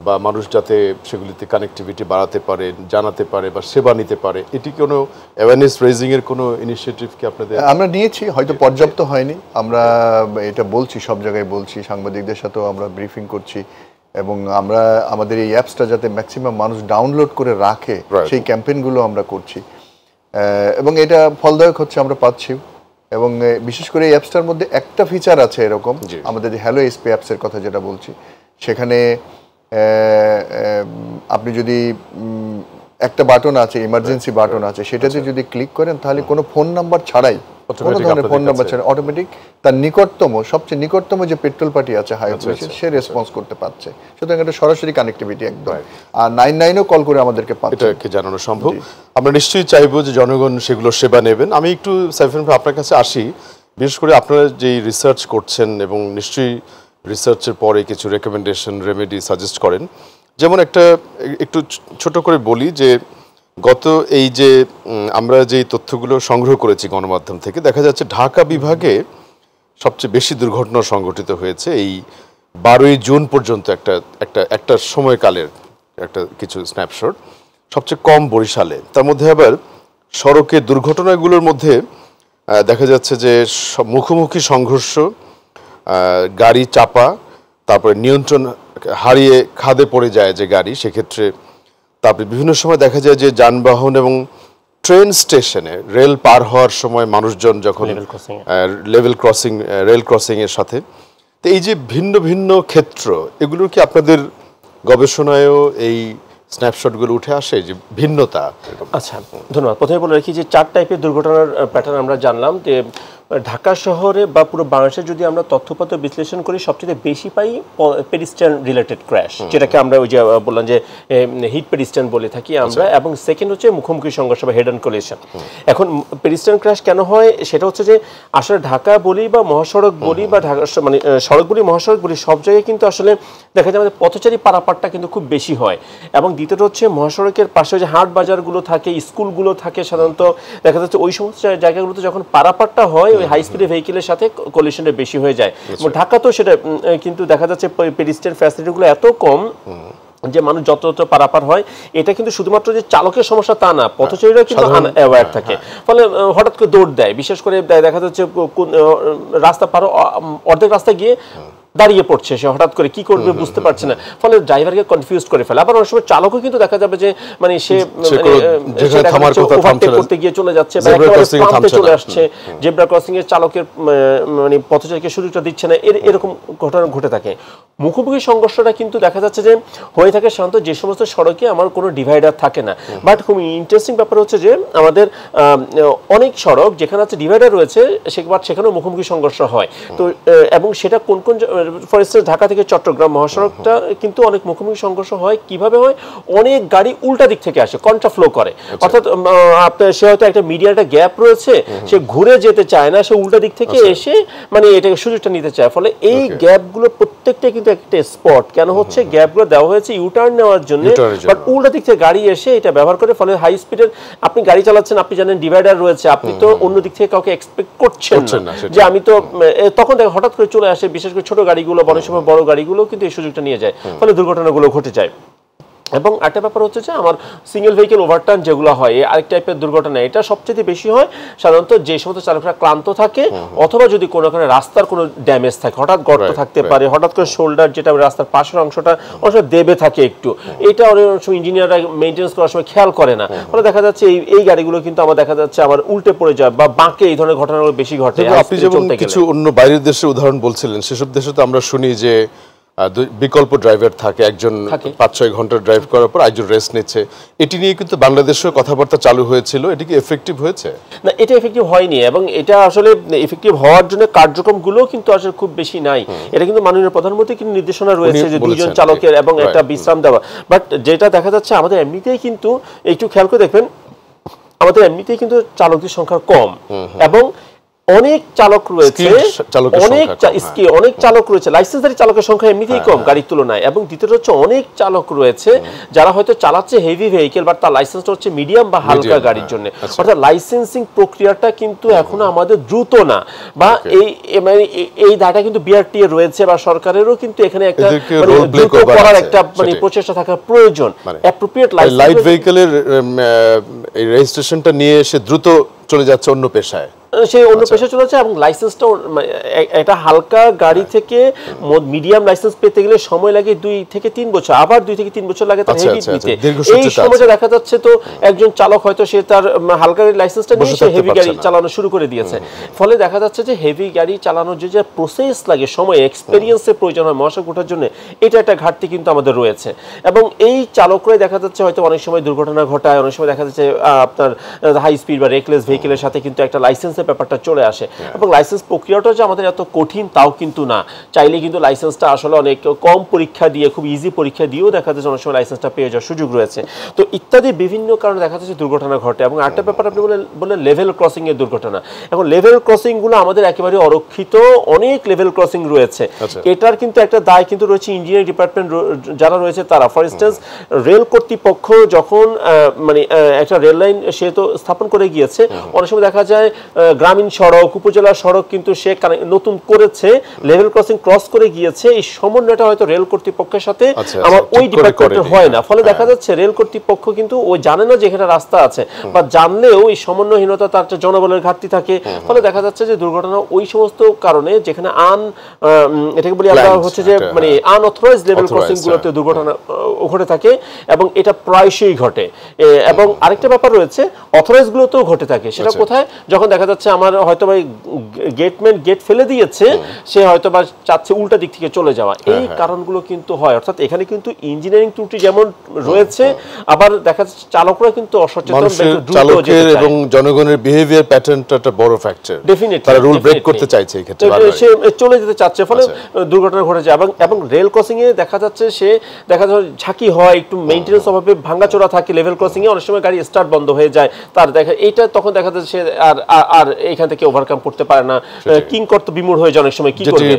Speaker 1: বা মানুষ যাতে সেগুলিতে কানেক্টিভিটি বাড়াতে পারে, জানাতে পারে বা সেবা নিতে পারে, এটি কোনো অ্যাওয়ারনেস রেজিং এর কোনো ইনিশিয়েটিভ কি আপনাদের?
Speaker 2: আমরা নিয়েছি, হয়তো পর্যাপ্ত হয়নি, আমরা এটা বলছি, সব জায়গায় বলছি, সাংবাদিকদের সাথেও আমরা ব্রিফিং করছি এবং আমরা আমাদের এই অ্যাপসটা যাতে ম্যাক্সিমাম মানুষ ডাউনলোড করে রাখে সেই ক্যাম্পেইনগুলো আমরা করছি এবং এটা ফলদায়ক হচ্ছে, আমরা পাচ্ছি। এবং বিশেষ করে এই অ্যাপসটার মধ্যে একটা ফিচার আছে এরকম, আমাদের যে হ্যালো এসপি অ্যাপসের কথা যেটা বলছি, সেখানে আপনি যদি একটা বাটন আছে, ইমার্জেন্সি বাটন আছে, সেটাতে যদি ক্লিক করেন তাহলে কোনো ফোন নাম্বার ছাড়াই, কোনো ধরনের ফোন নাম্বার ছাড়াই অটোমেটিক তার নিকটতম, সবচেয়ে নিকটতম যে পেট্রোল পার্টি আছে হাইওয়ে পুলিশের, সে রেসপন্স করতে পারছে। সুতরাং এটা সরাসরি কানেক্টিভিটি একদম। আর 99-ও কল করে আমাদেরকে
Speaker 1: এটাকে জানানো সম্ভব। আমরা নিশ্চয়ই চাইবো যে জনগণ সেগুলো সেবা নেবেন। আমি একটু সাইফুল ভাই আপনার কাছে আসি, বিশেষ করে আপনারা যেই রিসার্চ করছেন এবং নিশ্চয়ই রিসার্চের পরে কিছু রেকমেন্ডেশন, রেমেডি সাজেস্ট করেন। যেমন একটু ছোট করে বলি যে গত এই যে আমরা যে তথ্যগুলো সংগ্রহ করেছি গণমাধ্যম থেকে, দেখা যাচ্ছে ঢাকা বিভাগে সবচেয়ে বেশি দুর্ঘটনা সংঘটিত হয়েছে এই 12ই জুন পর্যন্ত একটা সময়কালের একটা কিছু স্ন্যাপশট, সবচেয়ে কম বরিশালে। তার মধ্যে আবার সড়কের দুর্ঘটনাগুলোর মধ্যে দেখা যাচ্ছে যে মুখোমুখি সংঘর্ষ, গাড়ি চাপা, তারপরে নিয়ন্ত্রণ হারিয়ে খাদে পড়ে যায় যে গাড়ি, সেক্ষেত্রে তারপরে বিভিন্ন সময় দেখা যায় যে যানবাহন এবং ট্রেন স্টেশনে রেল পার হওয়ার সময় মানুষজন যখন রেল ক্রসিং এর সাথে, তো এই যে ভিন্ন ভিন্ন ক্ষেত্র, এগুলোর কি আপনাদের গবেষণায়ও এই স্ন্যাপশটগুলো উঠে আসে যে ভিন্নতা?
Speaker 3: আচ্ছা, ধন্যবাদ। প্রথমে বলে রাখি যে 4 টাইপের দুর্ঘটনার প্যাটার্ন আমরা জানলাম। যে ঢাকা শহরে বা পুরো বাংলাদেশে যদি আমরা তথ্যপত্র বিশ্লেষণ করি সবচেয়ে বেশি পাই পেডিস্ট্রিয়ান রিলেটেড ক্র্যাশ, যেটাকে আমরা ওই যে বললাম যে হিট পেডিস্ট্রিয়ান বলে থাকি আমরা, এবং সেকেন্ড হচ্ছে মুখোমুখি সংঘর্ষ বা হেড অন কোলিশন। এখন পেডিস্ট্রিয়ান ক্র্যাশ কেন হয় সেটা হচ্ছে যে আসলে ঢাকা বলি বা মহাসড়ক বলি বা ঢাকা মানে সড়ক বলি মহাসড়ক বলি সব জায়গায় কিন্তু আসলে দেখা যায় আমাদের পথচারী পারাপারটা কিন্তু খুব বেশি হয়। এবং দ্বিতীয়ত হচ্ছে মহাসড়কের পাশে যে হাট বাজারগুলো থাকে, স্কুলগুলো থাকে, সাধারণত দেখা যাচ্ছে ওই সমস্ত জায়গাগুলোতে যখন পারাপারটা হয় ওই হাই স্পিডের ভেহিকেলের সাথে কলিশনটা বেশি হয়ে যায়। ঢাকা তো সেটা কিন্তু দেখা যাচ্ছে পেডিস্ট্রিয়ান ফ্যাসিলিটিগুলো এত কম যে মানুষ যত যত পারাপার হয়। এটা কিন্তু শুধুমাত্র যে চালকের সমস্যা তা না, পথচারীরা কিন্তু আনঅ্যাওয়্যার থাকে, ফলে হঠাৎ করে দৌড় দেয়। বিশেষ করে দেখা যাচ্ছে রাস্তা পারো অর্ধেক রাস্তা গিয়ে দাঁড়িয়ে পড়ছে, সে হঠাৎ করে কি করবে বুঝতে পারছে না, ফলে ড্রাইভারকে কনফিউজ করে ফেলে। আবার অনেক সময় চালকও কিন্তু দেখা যাবে যে মানে সে ওভারটেক করতে গিয়ে চলে যাচ্ছে বা একেবারে প্রান্তে চলে আসছে, জেব্রা ক্রসিং এর চালকের মানে পথচারীকে সুযোগটা দিচ্ছে না, এরকম ঘটনা ঘটে থাকে। মুখোমুখি সংঘর্ষটা কিন্তু দেখা যাচ্ছে যে হয়ে থাকে সাধারণত যে সমস্ত সড়কে আমার কোনো ডিভাইডার থাকে না। বাট খুব ইন্টারেস্টিং ব্যাপার হচ্ছে যে আমাদের অনেক সড়ক যেখানে আছে ডিভাইডার রয়েছে সেখানেও মুখোমুখি সংঘর্ষ হয়। তো এবং সেটা কোন কোন, ফর ইনস্ট্যান্স ঢাকা থেকে চট্টগ্রাম মহাসড়কটা কিন্তু অনেক মুখোমুখি সংঘর্ষ হয়। কিভাবে হয়? অনেক গাড়ি উল্টা দিক থেকে আসে, কন্ট্রাফ্লো করে, অর্থাৎ আপনার সে হয়তো একটা মিডিয়ার একটা গ্যাপ রয়েছে, সে ঘুরে যেতে চায় না, সে উল্টা দিক থেকে এসে মানে এটাকে সুযোগটা নিতে চায়। ফলে এই গ্যাপগুলো প্রত্যেকটা কিন্তু একটা স্পট কেন হচ্ছে, গ্যাপগুলো দেওয়া হয়েছে ইউটার্ন নেওয়ার জন্য, বাট উল্টা দিক থেকে গাড়ি এসে এটা ব্যবহার করে। ফলে হাই স্পিডের আপনি গাড়ি চালাচ্ছেন, আপনি জানেন ডিভাইডার রয়েছে, আপনি তো অন্য দিক থেকে কাউকে এক্সপেক্ট করছেন না যে আমি তো, তখন দেখে হঠাৎ করে চলে আসে, বিশেষ করে ছোট গাড়িগুলো, অনেক সময় বড় গাড়িগুলো কিন্তু এই সুযোগটা নিয়ে যায়, ফলে দুর্ঘটনাগুলো ঘটে যায়। এবং একটা ব্যাপার হচ্ছে যে আমার সিঙ্গেল ভেহিকেল ওভারটার্ন যেগুলো হয়, আরেক টাইপের দুর্ঘটনা, এটা সবচেয়ে বেশি হয় সাধারণত যে সমস্ত চালকরা ক্লান্ত থাকে, অথবা যদি কোনো রাস্তার কোনো ড্যামেজ থাকে, হঠাৎ গর্ত থাকতে পারে, হঠাৎ করে শোল্ডার যেটা রাস্তার পাশের অংশটা অনেক সময় দেবে থাকে একটু, এটা অনেক সময় ইঞ্জিনিয়াররা মেইনটেনেন্স করার সময় খেয়াল করে না, ফলে দেখা যাচ্ছে এই গাড়িগুলো কিন্তু আমার দেখা যাচ্ছে আমার উল্টে পড়ে যায় বা বাঁকে, এই ধরনের ঘটনাগুলো বেশি ঘটে।
Speaker 1: আপনি যেমন কিছু অন্য বাইরের দেশের উদাহরণ বলছিলেন, সেসব দেশে তো আমরা শুনি যে বিকল্প ড্রাইভার থাকে, একজন 5-6 ঘন্টা ড্রাইভ করার পর একজন রেস্ট নিচ্ছে। এটি নিয়ে কিন্তু বাংলাদেশেও কথাবার্তা চালু হয়েছিল, এটা কি এফেক্টিভ হয়েছে?
Speaker 3: না, এটা এফেক্টিভ হয়নি, এবং এটা আসলে এফেক্টিভ হওয়ার জন্য কার্যক্রমগুলো কিন্তু আসলে খুব বেশি নাই। এটা কিন্তু মাননীয় প্রধানমন্ত্রী কিন্তু নির্দেশনা রয়েছে যে 2 জন চালকের এবং একটা বিশ্রাম দেওয়া। বাট যেটা দেখা যাচ্ছে আমাদের এমনিতেই কিন্তু একটু খেয়াল করে দেখবেন, আমাদের এমনিতেই কিন্তু চালকদের সংখ্যা কম, এবং অনেক চালক রয়েছে, অনেক চালক রয়েছে, লাইসেন্সধারী চালকের সংখ্যা এমনিতেই কম গাড়ির তুলনায়। এবং দ্বিতীয়ত হচ্ছে অনেক চালক রয়েছে যারা হয়তো চালাচ্ছে হেভি ভেহিকেল, বাট তার লাইসেন্সটা হচ্ছে মিডিয়াম বা হালকা গাড়ির জন্য। অর্থাৎ লাইসেন্সিং প্রক্রিয়াটা কিন্তু এখনো আমাদের দ্রুত না, বা এই ধারাটা কিন্তু বিআরটি এর রয়েছে, বা সরকারেরও কিন্তু এখানে একটা দ্রুত করার একটা মানে প্রচেষ্টা থাকা প্রয়োজন। অ্যাপ্রোপ্রিয়েট
Speaker 1: লাইট ভেহিকেলের এই রেজিস্ট্রেশনটা নিয়ে সে দ্রুত চলে যাচ্ছে অন্য পেশায়,
Speaker 3: সেই অন্য পেশায় চলে যাচ্ছে, এবং লাইসেন্সটাও একটা হালকা গাড়ি থেকে মিডিয়াম লাইসেন্স পেতে গেলে সময় লাগে 2 থেকে 3 বছর, আবার 2 থেকে 3 বছর লাগে তার হেভি নিতে। এই সময়টা দেখা যাচ্ছে তো একজন চালক হয়তো সে তার হালকা গাড়ির লাইসেন্সটা নিয়ে সে হেভি গাড়ি চালানো শুরু করে দিয়েছে। ফলে দেখা যাচ্ছে যে হেভি গাড়ি চালানোর যে প্রসেস লাগে, সময়, এক্সপেরিয়েন্সের প্রয়োজন হয় মহাসড়ক ওঠার জন্য, এটা একটা ঘাটতি কিন্তু আমাদের রয়েছে। এবং এই চালকরাই দেখা যাচ্ছে হয়তো অনেক সময় দুর্ঘটনা ঘটায়, অনেক সময় দেখা যাচ্ছে আপনার হাই স্পিড বা রেকলেস ভেহিকেলের সাথে কিন্তু একটা লাইসেন্স ব্যাপারটা চলে আসে। এবং লাইসেন্স প্রক্রিয়াটা যে আমাদের এত কঠিন তাও কিন্তু না, চাইলে কিন্তু লাইসেন্সটা আসলে অনেক কম পরীক্ষা দিয়ে, খুব ইজি পরীক্ষা দিয়েও দেখা যাচ্ছে অনেক সময় লাইসেন্সটা পেয়ে যাওয়ার সুযোগ রয়েছে। তো ইত্যাদি বিভিন্ন কারণে দেখা যাচ্ছে দুর্ঘটনা ঘটে। এবং আরেকটা ব্যাপার আপনি বললেন লেভেল ক্রসিং এর দুর্ঘটনা। এখন লেভেল ক্রসিং গুলো আমাদের একেবারে অরক্ষিত, অনেক লেভেল ক্রসিং রয়েছে, এটার কিন্তু একটা দায় কিন্তু রয়েছে ইঞ্জিনিয়ারিং ডিপার্টমেন্ট যারা রয়েছে তারা। ফর ইনস্ট্যান্স রেল কর্তৃপক্ষ যখন মানে একটা রেল লাইন সে তো স্থাপন করে গিয়েছে, অনেক সময় দেখা যায় গ্রামীণ সড়ক, উপজেলা সড়ক কিন্তু সে নতুন করেছে, লেভেল ক্রসিং ক্রস করে গিয়েছে, এই সমন্বয়টা হয়তো রেল কর্তৃপক্ষের সাথে আমার ওই ডিপার্টমেন্টের হয় না। ফলে দেখা যাচ্ছে রেল কর্তৃপক্ষ কিন্তু ওই জানে না যে এখানে রাস্তা আছে, বা জানলেও এই সমন্বয়হীনতা, তার জনবলের ঘাটতি থাকে। ফলে দেখা যাচ্ছে যে দুর্ঘটনা ওই সমস্ত কারণে যেখানে এটাকে বলি আমরা হচ্ছে যে মানে আনঅথরাইজড লেভেল ক্রসিং গুলোতে দুর্ঘটনা ঘটে থাকে, এবং এটা প্রায়শই ঘটে। এবং আরেকটা ব্যাপার রয়েছে, অথরাইজ গুলোতেও ঘটে থাকে, সেটা কোথায়, যখন দেখা যাচ্ছে আমার হয়তো বা গেটম্যান গেট ফেলে দিয়েছে, সে হয়তো বা চাচ্ছে উল্টা দিক থেকে চলে যাওয়া, এই কারণগুলো কিন্তু হয়। অর্থাৎ এখানে কিন্তু ইঞ্জিনিয়ারিং ত্রুটি যেমন রয়েছে, আবার দেখা যাচ্ছে চালকরা কিন্তু অসচেতন,
Speaker 1: চালকের এবং জনগণের বিহেভিয়ার প্যাটার্নটা একটা বড় ফ্যাক্টর।
Speaker 3: ডেফিনেটলি
Speaker 1: তারা রুল ব্রেক করতে চাইছে এই ক্ষেত্রে,
Speaker 3: সে চলে যেতে চাচ্ছে, ফলে দুর্ঘটনা ঘটে যায়। এবং রেল ক্রসিং এ দেখা যাচ্ছে সে দেখা যায় ঝাঁকি হয়, একটু মেইনটেনেন্স অভাবে ভাঙাচোরা থাকে লেভেল ক্রসিং এ, অনেক সময় গাড়ি স্টার্ট বন্ধ হয়ে যায়, তার দেখা এইটা তখন দেখা যাচ্ছে সে আর এখান থেকে ওভারকাম করতে পারে না, কিং করতে বিমূঢ় হয়ে যায় অনেক সময়। কি করবে,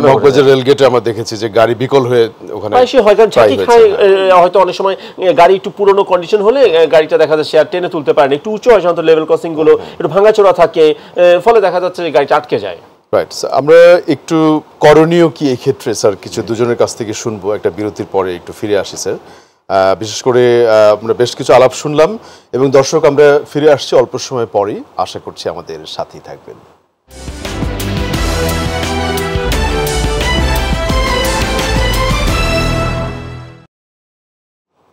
Speaker 1: মগবাজার রেল গেটে আমরা দেখেছি যে গাড়ি বিকল হয়ে ওখানে
Speaker 3: সে হয়, কারণ ঝাঁকি খায়, হয়তো অনেক সময় গাড়ি একটু পুরনো কন্ডিশন হলে গাড়িটা দেখা যাচ্ছে আর টেনে তুলতে পারে না, একটু উঁচু হয় সাধারণত লেভেল ক্রসিং গুলো, একটু ভাঙাচোরা থাকে, ফলে দেখা যাচ্ছে যে গাড়িটা আটকে যায়।
Speaker 1: রাইট, আমরা একটু করণীয় কি এই ক্ষেত্রে স্যার কিছু দুজনের কাছ থেকে শুনবো, একটা বিরতির পরে একটু ফিরে আসি স্যার। বিশেষ করে আমরা বেশ কিছু আলাপ শুনলাম এবং দর্শক আমরা ফিরে আসছি অল্প সময় পরেই, আশা করছি আমাদের সাথেই থাকবেন।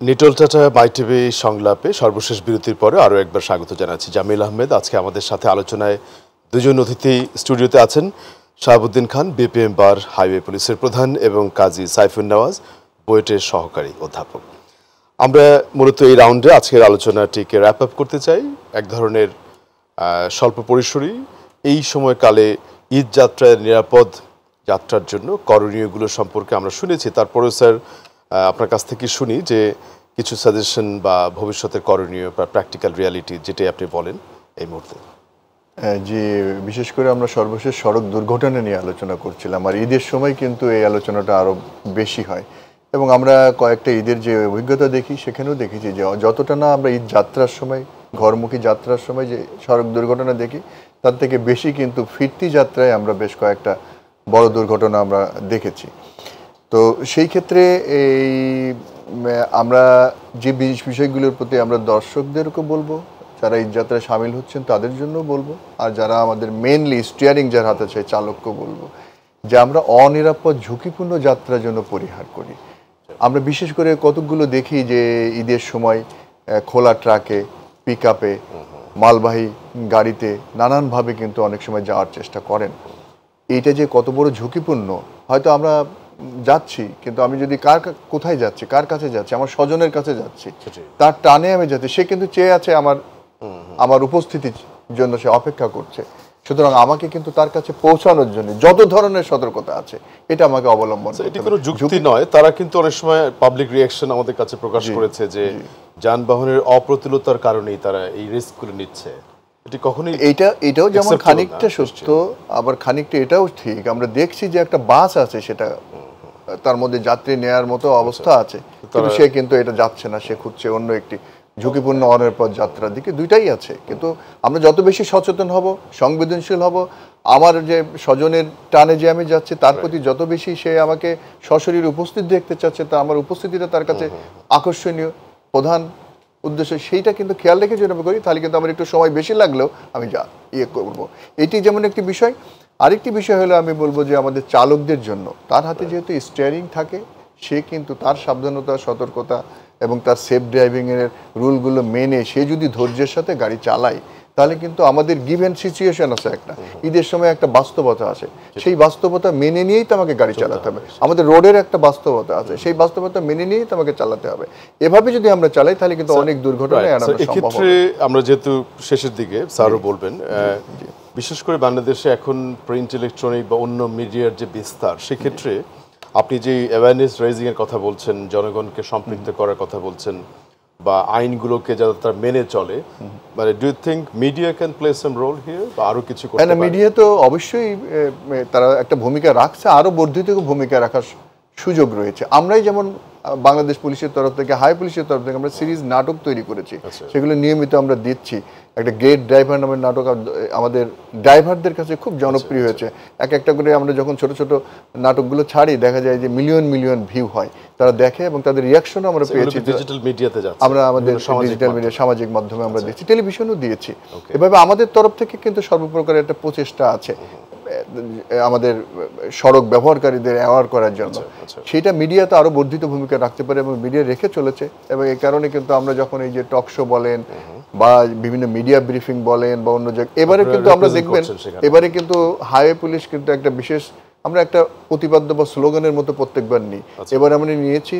Speaker 1: নিটল টাটা মাই টিভি সংলাপে সর্বশেষ বিরতির পরে আরও একবার স্বাগত জানাচ্ছি জামিল আহমেদ। আজকে আমাদের সাথে আলোচনায় দুজন অতিথি স্টুডিওতে আছেন, শাহাবুদ্দিন খান বিপিএম বার হাইওয়ে পুলিশের প্রধান এবং কাজী সাইফুন নওয়াজ বুয়েটের সহকারী অধ্যাপক। আমরা মূলত এই রাউন্ডে আজকের আলোচনাটিকে র্যাপ আপ করতে চাই এক ধরনের স্বল্প পরিসরী এই সময়কালে ঈদ যাত্রায় নিরাপদ যাত্রার জন্য করণীয়গুলো সম্পর্কে আমরা শুনেছি। তারপরেও স্যার আপনার কাছ থেকে শুনি যে কিছু সাজেশন বা ভবিষ্যতের করণীয় বা প্র্যাকটিক্যাল রিয়ালিটি যেটাই আপনি বলেন এই মুহূর্তে।
Speaker 2: জি, বিশেষ করে আমরা সর্বশেষ সড়ক দুর্ঘটনা নিয়ে আলোচনা করছিলাম, আর ঈদের সময় কিন্তু এই আলোচনাটা আরও বেশি হয়। এবং আমরা কয়েকটা ঈদের যে অভিজ্ঞতা দেখি সেখানেও দেখেছি যে যতটা না আমরা ঈদ যাত্রার সময়, ঘরমুখী যাত্রার সময় যে সড়ক দুর্ঘটনা দেখি, তার থেকে বেশি কিন্তু ফিরতি যাত্রায় আমরা বেশ কয়েকটা বড় দুর্ঘটনা আমরা দেখেছি। তো সেই ক্ষেত্রে এই আমরা যে বিষয়গুলোর প্রতি আমরা দর্শকদেরকে বলবো, যারা এই যাত্রায় সামিল হচ্ছেন তাদের জন্য বলবো, আর যারা আমাদের মেনলি স্টিয়ারিং যার হাতে আছে চালককে বলবো যে আমরা অনিরাপদ ঝুঁকিপূর্ণ যাত্রার জন্য পরিহার করি। আমরা বিশেষ করে কতকগুলো দেখি যে ঈদের সময় খোলা ট্রাকে, পিক আপে, মালবাহী গাড়িতে নানানভাবে কিন্তু অনেক সময় যাওয়ার চেষ্টা করেন। এইটা যে কত বড় ঝুঁকিপূর্ণ, হয়তো আমরা যাচ্ছি কিন্তু আমি যদি কোথায় যাচ্ছি, কার কাছে যাচ্ছি, আমার স্বজনের কাছে যাচ্ছি, তার টানে আমি যাচ্ছি, সে কিন্তু চেয়ে আছে আমার উপস্থিতির জন্য, সে অপেক্ষা করছে। সুতরাং আমাকে কিন্তু তার কাছে পৌঁছানোর জন্য যত ধরনের সতর্কতা আছে এটা আমাকে অবলম্বন করতে হবে।
Speaker 1: এটি কোনো যুক্তি নয়, তারা কিন্তু অনেক সময় পাবলিক রিঅ্যাকশন আমাদের কাছে প্রকাশ করেছে যে যানবাহনের অপ্রতুলতার কারণেই তারা এই রিস্কগুলো নিচ্ছে। এটি কখনোই
Speaker 2: এটাও যেমন খানিকটা সত্য, আবার খানিকটা এটাও ঠিক। আমরা দেখছি যে একটা বাস আছে, সেটা তার মধ্যে যাত্রী নেয়ার মতো অবস্থা আছে, কিন্তু সে কিন্তু এটা যাচ্ছে না, সে খুঁজছে অন্য একটি ঝুঁকিপূর্ণ অনিরাপদ যাত্রার দিকে। দুইটাই আছে, কিন্তু আমরা যত বেশি সচেতন হব, সংবেদনশীল হব, আমার যে স্বজনের টানে যে আমি যাচ্ছি তার প্রতি যত বেশি সে আমাকে সশরীরে উপস্থিত দেখতে চাচ্ছে, তা আমার উপস্থিতিটা তার কাছে আকর্ষণীয় প্রধান উদ্দেশ্য, সেইটা কিন্তু খেয়াল রেখে যদি আমি করি, তাহলে কিন্তু আমার একটু সময় বেশি লাগলেও আমি করবো। এটি যেমন একটি বিষয়। আরেকটি বিষয় হলো আমি বলবো যে আমাদের চালকদের জন্য, তার হাতে যেহেতু স্টিয়ারিং থাকে, সে কিন্তু তার সাবধানতা, সতর্কতা এবং তার সেফ ড্রাইভিংয়ের রুলগুলো মেনে সে যদি ধৈর্যের সাথে গাড়ি চালায়, তাহলে কিন্তু আমাদের গিভেন সিচুয়েশন আছে, একটা ঈদের সময় একটা বাস্তবতা আছে, সেই বাস্তবতা মেনে নিয়েই তো আমাকে গাড়ি চালাতে হবে। আমাদের রোডের একটা বাস্তবতা আছে, সেই বাস্তবতা মেনে নিয়েই তো আমাকে চালাতে হবে। এভাবে যদি আমরা চালাই তাহলে কিন্তু অনেক দুর্ঘটনা এড়ানো সম্ভব হবে।
Speaker 1: আমরা যেহেতু শেষের দিকে স্যারও বলবেন, বিশেষ করে বাংলাদেশে এখন প্রিন্ট, ইলেকট্রনিক বা অন্য মিডিয়ার যে বিস্তার, সেক্ষেত্রে আপনি যে অ্যাওয়ারনেস রেজিং এর কথা বলছেন, জনগণকে সম্পৃক্ত করার কথা বলছেন, বা আইনগুলোকে যাতে তারা মেনে চলে, মানে do you think media can play some role here, বা আরো কিছু করতে পারে?
Speaker 2: মিডিয়া তো অবশ্যই তারা একটা ভূমিকা রাখছে, আরো বর্ধিত ভূমিকা রাখার সুযোগ রয়েছে। আমরাই যেমন বাংলাদেশ পুলিশের তরফ থেকে, হাই পুলিশের তরফ থেকে আমরা সিরিজ নাটক তৈরি করেছি, সেগুলো নিয়মিত আমরা দিচ্ছি। একটা গ্রেট ড্রাইভার নামের নাটক আমাদের ড্রাইভারদের কাছে খুব জনপ্রিয় হয়েছে। একটা করে আমরা যখন ছোট ছোট নাটকগুলো ছাড়ি, দেখা যায় যে মিলিয়ন মিলিয়ন ভিউ হয়, তারা দেখে এবং তাদের রিয়াকশনও আমরা পেয়েছি।
Speaker 1: ডিজিটাল মিডিয়াতে যাচ্ছে,
Speaker 2: আমরা আমাদের ডিজিটাল মিডিয়া, সামাজিক মাধ্যমে আমরা দিচ্ছি, টেলিভিশনও দিয়েছি। এভাবে আমাদের তরফ থেকে কিন্তু সর্বপ্রকারের একটা প্রচেষ্টা আছে আমাদের সড়ক ব্যবহারকারীদের অ্যাওয়ার করার জন্য। সেটা মিডিয়াতে আরো বর্ধিত ভূমিকা রাখতে পারে এবং মিডিয়া রেখে চলেছে। এবং এই কারণে কিন্তু আমরা যখন এই যে টক শো বলেন, বা বিভিন্ন মিডিয়া ব্রিফিং বলেন বা অন্য জায়গায়, এবারে
Speaker 1: আপনারা
Speaker 2: কিন্তু আমরা
Speaker 1: represent
Speaker 2: দেখবেন
Speaker 1: করছেন সেখানে।
Speaker 2: এবারে কিন্তু হাইওয়ে পুলিশ কিন্তু একটা বিশেষ, আমরা একটা প্রতিপাদ্য বা স্লোগানের মতো প্রত্যেকবার নিই। এবার আমরা নিয়েছি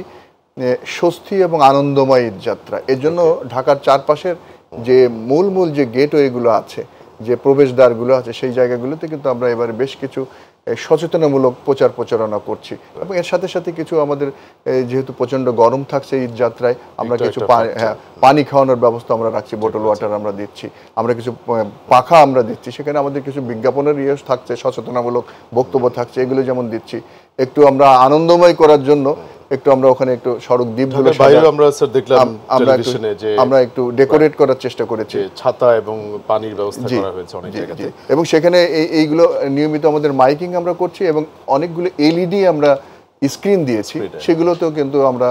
Speaker 2: স্বস্তি এবং আনন্দময় ঈদ যাত্রা। এর জন্য ঢাকার চারপাশের যে মূল যে গেটওয়েগুলো আছে, যে প্রবেশদ্বারগুলো আছে, সেই জায়গাগুলোতে কিন্তু আমরা এবারে বেশ কিছু সচেতনামূলক প্রচারণা করছি। এবং এর সাথে সাথে কিছু আমাদের যেহেতু প্রচণ্ড গরম থাকছে ঈদ যাত্রায়, আমরা কিছু পানি খাওয়ানোর ব্যবস্থা আমরা রাখছি, বোটল ওয়াটার আমরা দিচ্ছি, আমরা কিছু পাখা আমরা দিচ্ছি, সেখানে আমাদের কিছু বিজ্ঞাপনের থাকছে, সচেতনামূলক বক্তব্য থাকছে, এগুলো যেমন দিচ্ছি। একটু আমরা আনন্দময় করার জন্য একটু আমরা ওখানে একটু সড়ক দ্বীপগুলো
Speaker 1: আমরা স্যার দেখলাম টেলিভিশনে যে
Speaker 2: আমরা একটু ডেকোরেট করার চেষ্টা করেছি,
Speaker 1: ছাতা এবং পানির ব্যবস্থা করা হয়েছে অনেক জায়গাতে,
Speaker 2: এবং সেখানে এইগুলো নিয়মিত আমাদের মাইকিং আমরা করছি এবং অনেকগুলো এলইডি আমরা স্ক্রিন দিয়েছি, সেগুলোতেও কিন্তু আমরা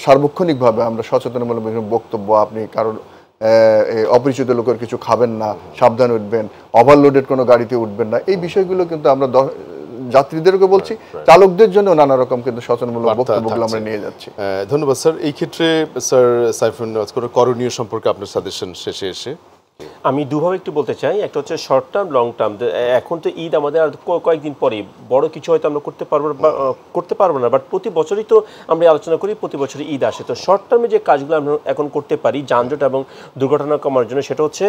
Speaker 2: সার্বক্ষণিকভাবে আমরা সচেতনমূলক বিভিন্ন বক্তব্য, আপনি কারোর অপরিচিত লোকের কিছু খাবেন না, সাবধান উঠবেন, ওভারলোডেড কোনো গাড়িতে উঠবেন না, এই বিষয়গুলো কিন্তু আমরা যাত্রীদেরকে বলছি, চালকদের জন্য নানা রকম কিন্তু সচেতনমূলক বক্তব্যগুলো আমরা নিয়ে যাচ্ছি।
Speaker 1: ধন্যবাদ স্যার। এই ক্ষেত্রে স্যার সাইফুন কোনো করণীয় সম্পর্কে আপনার সাজেশন শেষে এসে
Speaker 3: আমি দুভাবে একটু বলতে চাই। একটা হচ্ছে শর্ট টার্ম, লং টার্ম। এখন তো ঈদ আমাদের আর কয়েকদিন পরে, বড় কিছু হয়তো আমরা করতে পারবো না, বাট প্রতি বছরই তো আমরা আলোচনা করি, প্রতি বছরই ঈদ আসে। তো শর্ট টার্মে যে কাজগুলো আমরা এখন করতে পারি যানজট এবং দুর্ঘটনা কমার জন্য, সেটা হচ্ছে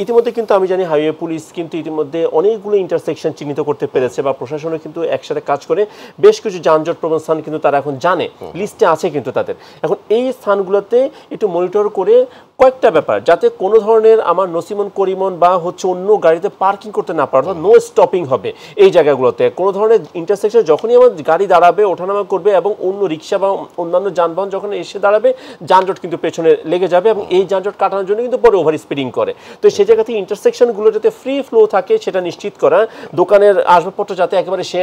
Speaker 3: ইতিমধ্যে কিন্তু আমি জানি হাইওয়ে পুলিশ কিন্তু ইতিমধ্যে অনেকগুলো ইন্টারসেকশন চিহ্নিত করতে পেরেছে, বা প্রশাসনও কিন্তু একসাথে কাজ করে বেশ কিছু যানজট প্রবণ স্থান কিন্তু তারা এখন জানে, লিস্টে আছে কিন্তু তাদের। এখন এই স্থানগুলোতে একটু মনিটর করে কয়েকটা ব্যাপার, যাতে কোনো ধরনের আমার নসিমন করিমন বা হচ্ছে অন্য গাড়িতে পার্কিং করতে না পারে, অর্থাৎ নো স্টপিং হবে এই জায়গাগুলোতে। কোনো ধরনের ইন্টারসেকশন যখনই আমার গাড়ি দাঁড়াবে, ওঠানামা করবে এবং অন্য রিক্সা বা অন্যান্য যানবাহন যখন এসে দাঁড়াবে, যানজট কিন্তু পেছনে লেগে যাবে এবং এই যানজট কাটানোর জন্য কিন্তু পরে ওভার স্পিডিং করে। তো সেই জায়গা থেকে ইন্টারসেকশনগুলো যাতে ফ্রি ফ্লো থাকে সেটা নিশ্চিত করা, দোকানের আসবাবপত্র যাতে একেবারে সে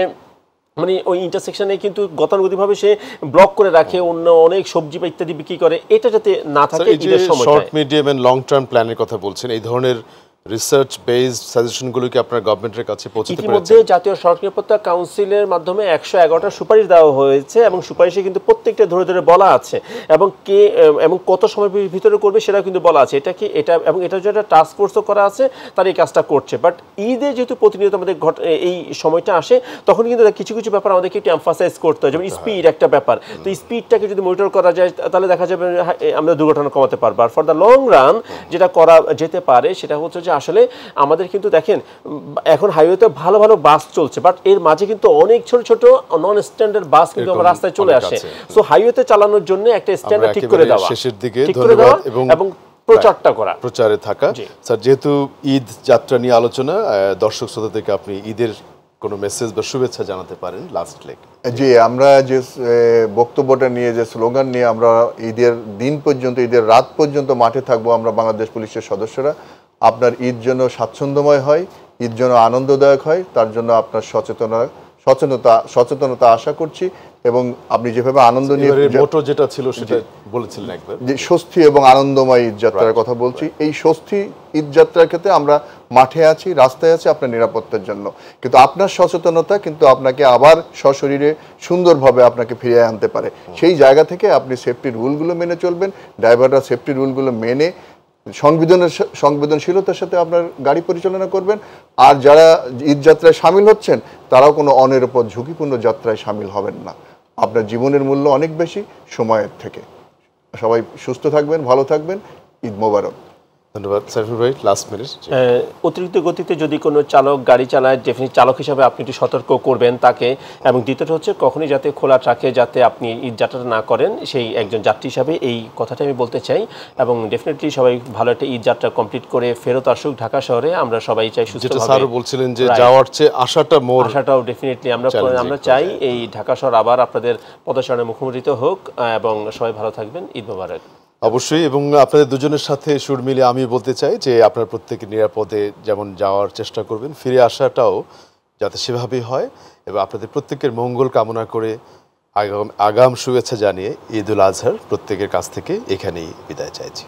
Speaker 3: মানে ওই ইন্টারসেকশনে কিন্তু গতানুগতিকভাবে সে ব্লক করে রাখে, অন্য অনেক সবজি বা ইত্যাদি বিক্রি করে, এটা যাতে না থাকে ঈদের সময়।
Speaker 1: Short medium and long term প্ল্যানের কথা বলছেন, এই ধরনের রিসার্চ বেসড সাজেশনগুলো কি আপনার গভর্নমেন্টের কাছে পৌঁছাতে পেরেছে?
Speaker 3: ইতিমধ্যে জাতীয় সড়ক নিরাপত্তা কাউন্সিলের মাধ্যমে 111টা সুপারিশ দেওয়া হয়েছে এবং সুপারিশে কিন্তু প্রত্যেকটা ধরে ধরে বলা আছে এবং কে এবং কত সময়ের ভিতরে করবে সেটা কিন্তু বলা আছে। এটা এবং এটা যেটা টাস্ক ফোর্সও করা আছে, তারা এই কাজটা করছে। বাট ঈদে যেহেতু প্রতিনিয়ত আমাদের এই সময়টা আসে, তখন কিন্তু কিছু কিছু ব্যাপার আমাদেরকে একটু এমফাসাইজ করতে হয়, যেমন স্পিড একটা ব্যাপার। তো স্পিডটাকে যদি মনিটর করা যায় তাহলে দেখা যাবে আমরা দুর্ঘটনা কমাতে পারবো। আর ফর দ্য লং রান যেটা করা যেতে পারে সেটা হচ্ছে যে আসলে আমাদের কিন্তু দেখেন এখন হাইওয়েতে ভালো ভালো বাস চলছে, বাট এর মাঝে কিন্তু অনেক ছোট ছোট নন স্ট্যান্ডার্ড বাস কিন্তু আমার রাস্তায় চলে আসে। সো হাইওয়েতে চালানোর জন্য একটা স্ট্যান্ডার্ড ঠিক করে দেওয়া,
Speaker 1: শেষের দিকে ধন্যবাদ
Speaker 3: এবং প্রচারটা করা,
Speaker 1: প্রচারে থাকা। স্যার, যেহেতু ঈদ যাত্রা নিয়ে আলোচনা, দর্শক শ্রোতা থেকে আপনি ঈদের কোনো মেসেজ বা শুভেচ্ছা জানাতে পারেন লাস্ট লেগ।
Speaker 2: জি, আমরা যে বক্তব্যটা নিয়ে, যে স্লোগান নিয়ে আমরা ঈদের দিন পর্যন্ত, ঈদের রাত পর্যন্ত মাঠে থাকবো আমরা বাংলাদেশ পুলিশের সদস্যরা। আপনার ঈদ যেন স্বাচ্ছন্দ্যময় হয়, ঈদ যেন আনন্দদায়ক হয়, তার জন্য আপনার সচেতনতা আশা করছি। এবং আপনি যেভাবে আনন্দ নিয়ে
Speaker 1: মোটো যেটা ছিল সেটা বলেছিলেন একবার,
Speaker 2: যে স্বস্তি এবং আনন্দময় ঈদ যাত্রার কথা বলছি, এই স্বস্তি ঈদ যাত্রার ক্ষেত্রে আমরা মাঠে আছি, রাস্তায় আছি আপনার নিরাপত্তার জন্য, কিন্তু আপনার সচেতনতা কিন্তু আপনাকে আবার সশরীরে সুন্দরভাবে আপনাকে ফিরিয়ে আনতে পারে। সেই জায়গা থেকে আপনি সেফটি রুলগুলো মেনে চলবেন, ড্রাইভাররা সেফটি রুলগুলো মেনে সংবেদনশীলতার সাথে আপনার গাড়ি পরিচালনা করবেন। আর যারা ঈদ যাত্রায় সামিল হচ্ছেন তারাও কোনো অনিরাপদ ঝুঁকিপূর্ণ যাত্রায় সামিল হবেন না। আপনার জীবনের মূল্য অনেক বেশি সময়ের থেকে। সবাই সুস্থ থাকবেন, ভালো থাকবেন। ঈদ মোবারক।
Speaker 1: ধন্যবাদ সাইফুল ভাই। Last minute.
Speaker 3: অতিরিক্ত গতিতে যদি কোনো চালক গাড়ি চালায়, ডেফিনেটলি চালক হিসাবে আপনি একটু সতর্ক করবেন তাকে। এবং দ্বিতীয়টা হচ্ছে কখনই যাতে খোলা ট্রাকে যাতে আপনি ঈদ যাত্রাটা না করেন, সেই একজন যাত্রী হিসাবে এই কথাটা আমি বলতে চাই। এবং ডেফিনেটলি সবাই ভালো একটা ঈদ যাত্রা কমপ্লিট করে ফেরত আসুক ঢাকা শহরে। আমরা সবাই চাই সুস্থভাবে।
Speaker 1: স্যার বলছিলেন যে যাওয়ার চেয়ে আশাটাও
Speaker 3: ডেফিনেটলি আমরা চাই এই ঢাকা শহর আবার আপনাদের পদচারণে মুখোমুখিত হোক এবং সবাই ভালো থাকবেন। ঈদ মোবারক।
Speaker 1: অবশ্যই। এবং আপনাদের দুজনের সাথে সুর মিলে আমি বলতে চাই যে আপনার প্রত্যেকে নিরাপদে যেমন যাওয়ার চেষ্টা করবেন, ফিরে আসাটাও যাতে সেভাবেই হয়। এবং আপনাদের প্রত্যেকের মঙ্গল কামনা করে আগাম শুভেচ্ছা জানিয়ে ঈদ উল আজহার প্রত্যেকের কাছ থেকে এখানেই বিদায় চাইছি।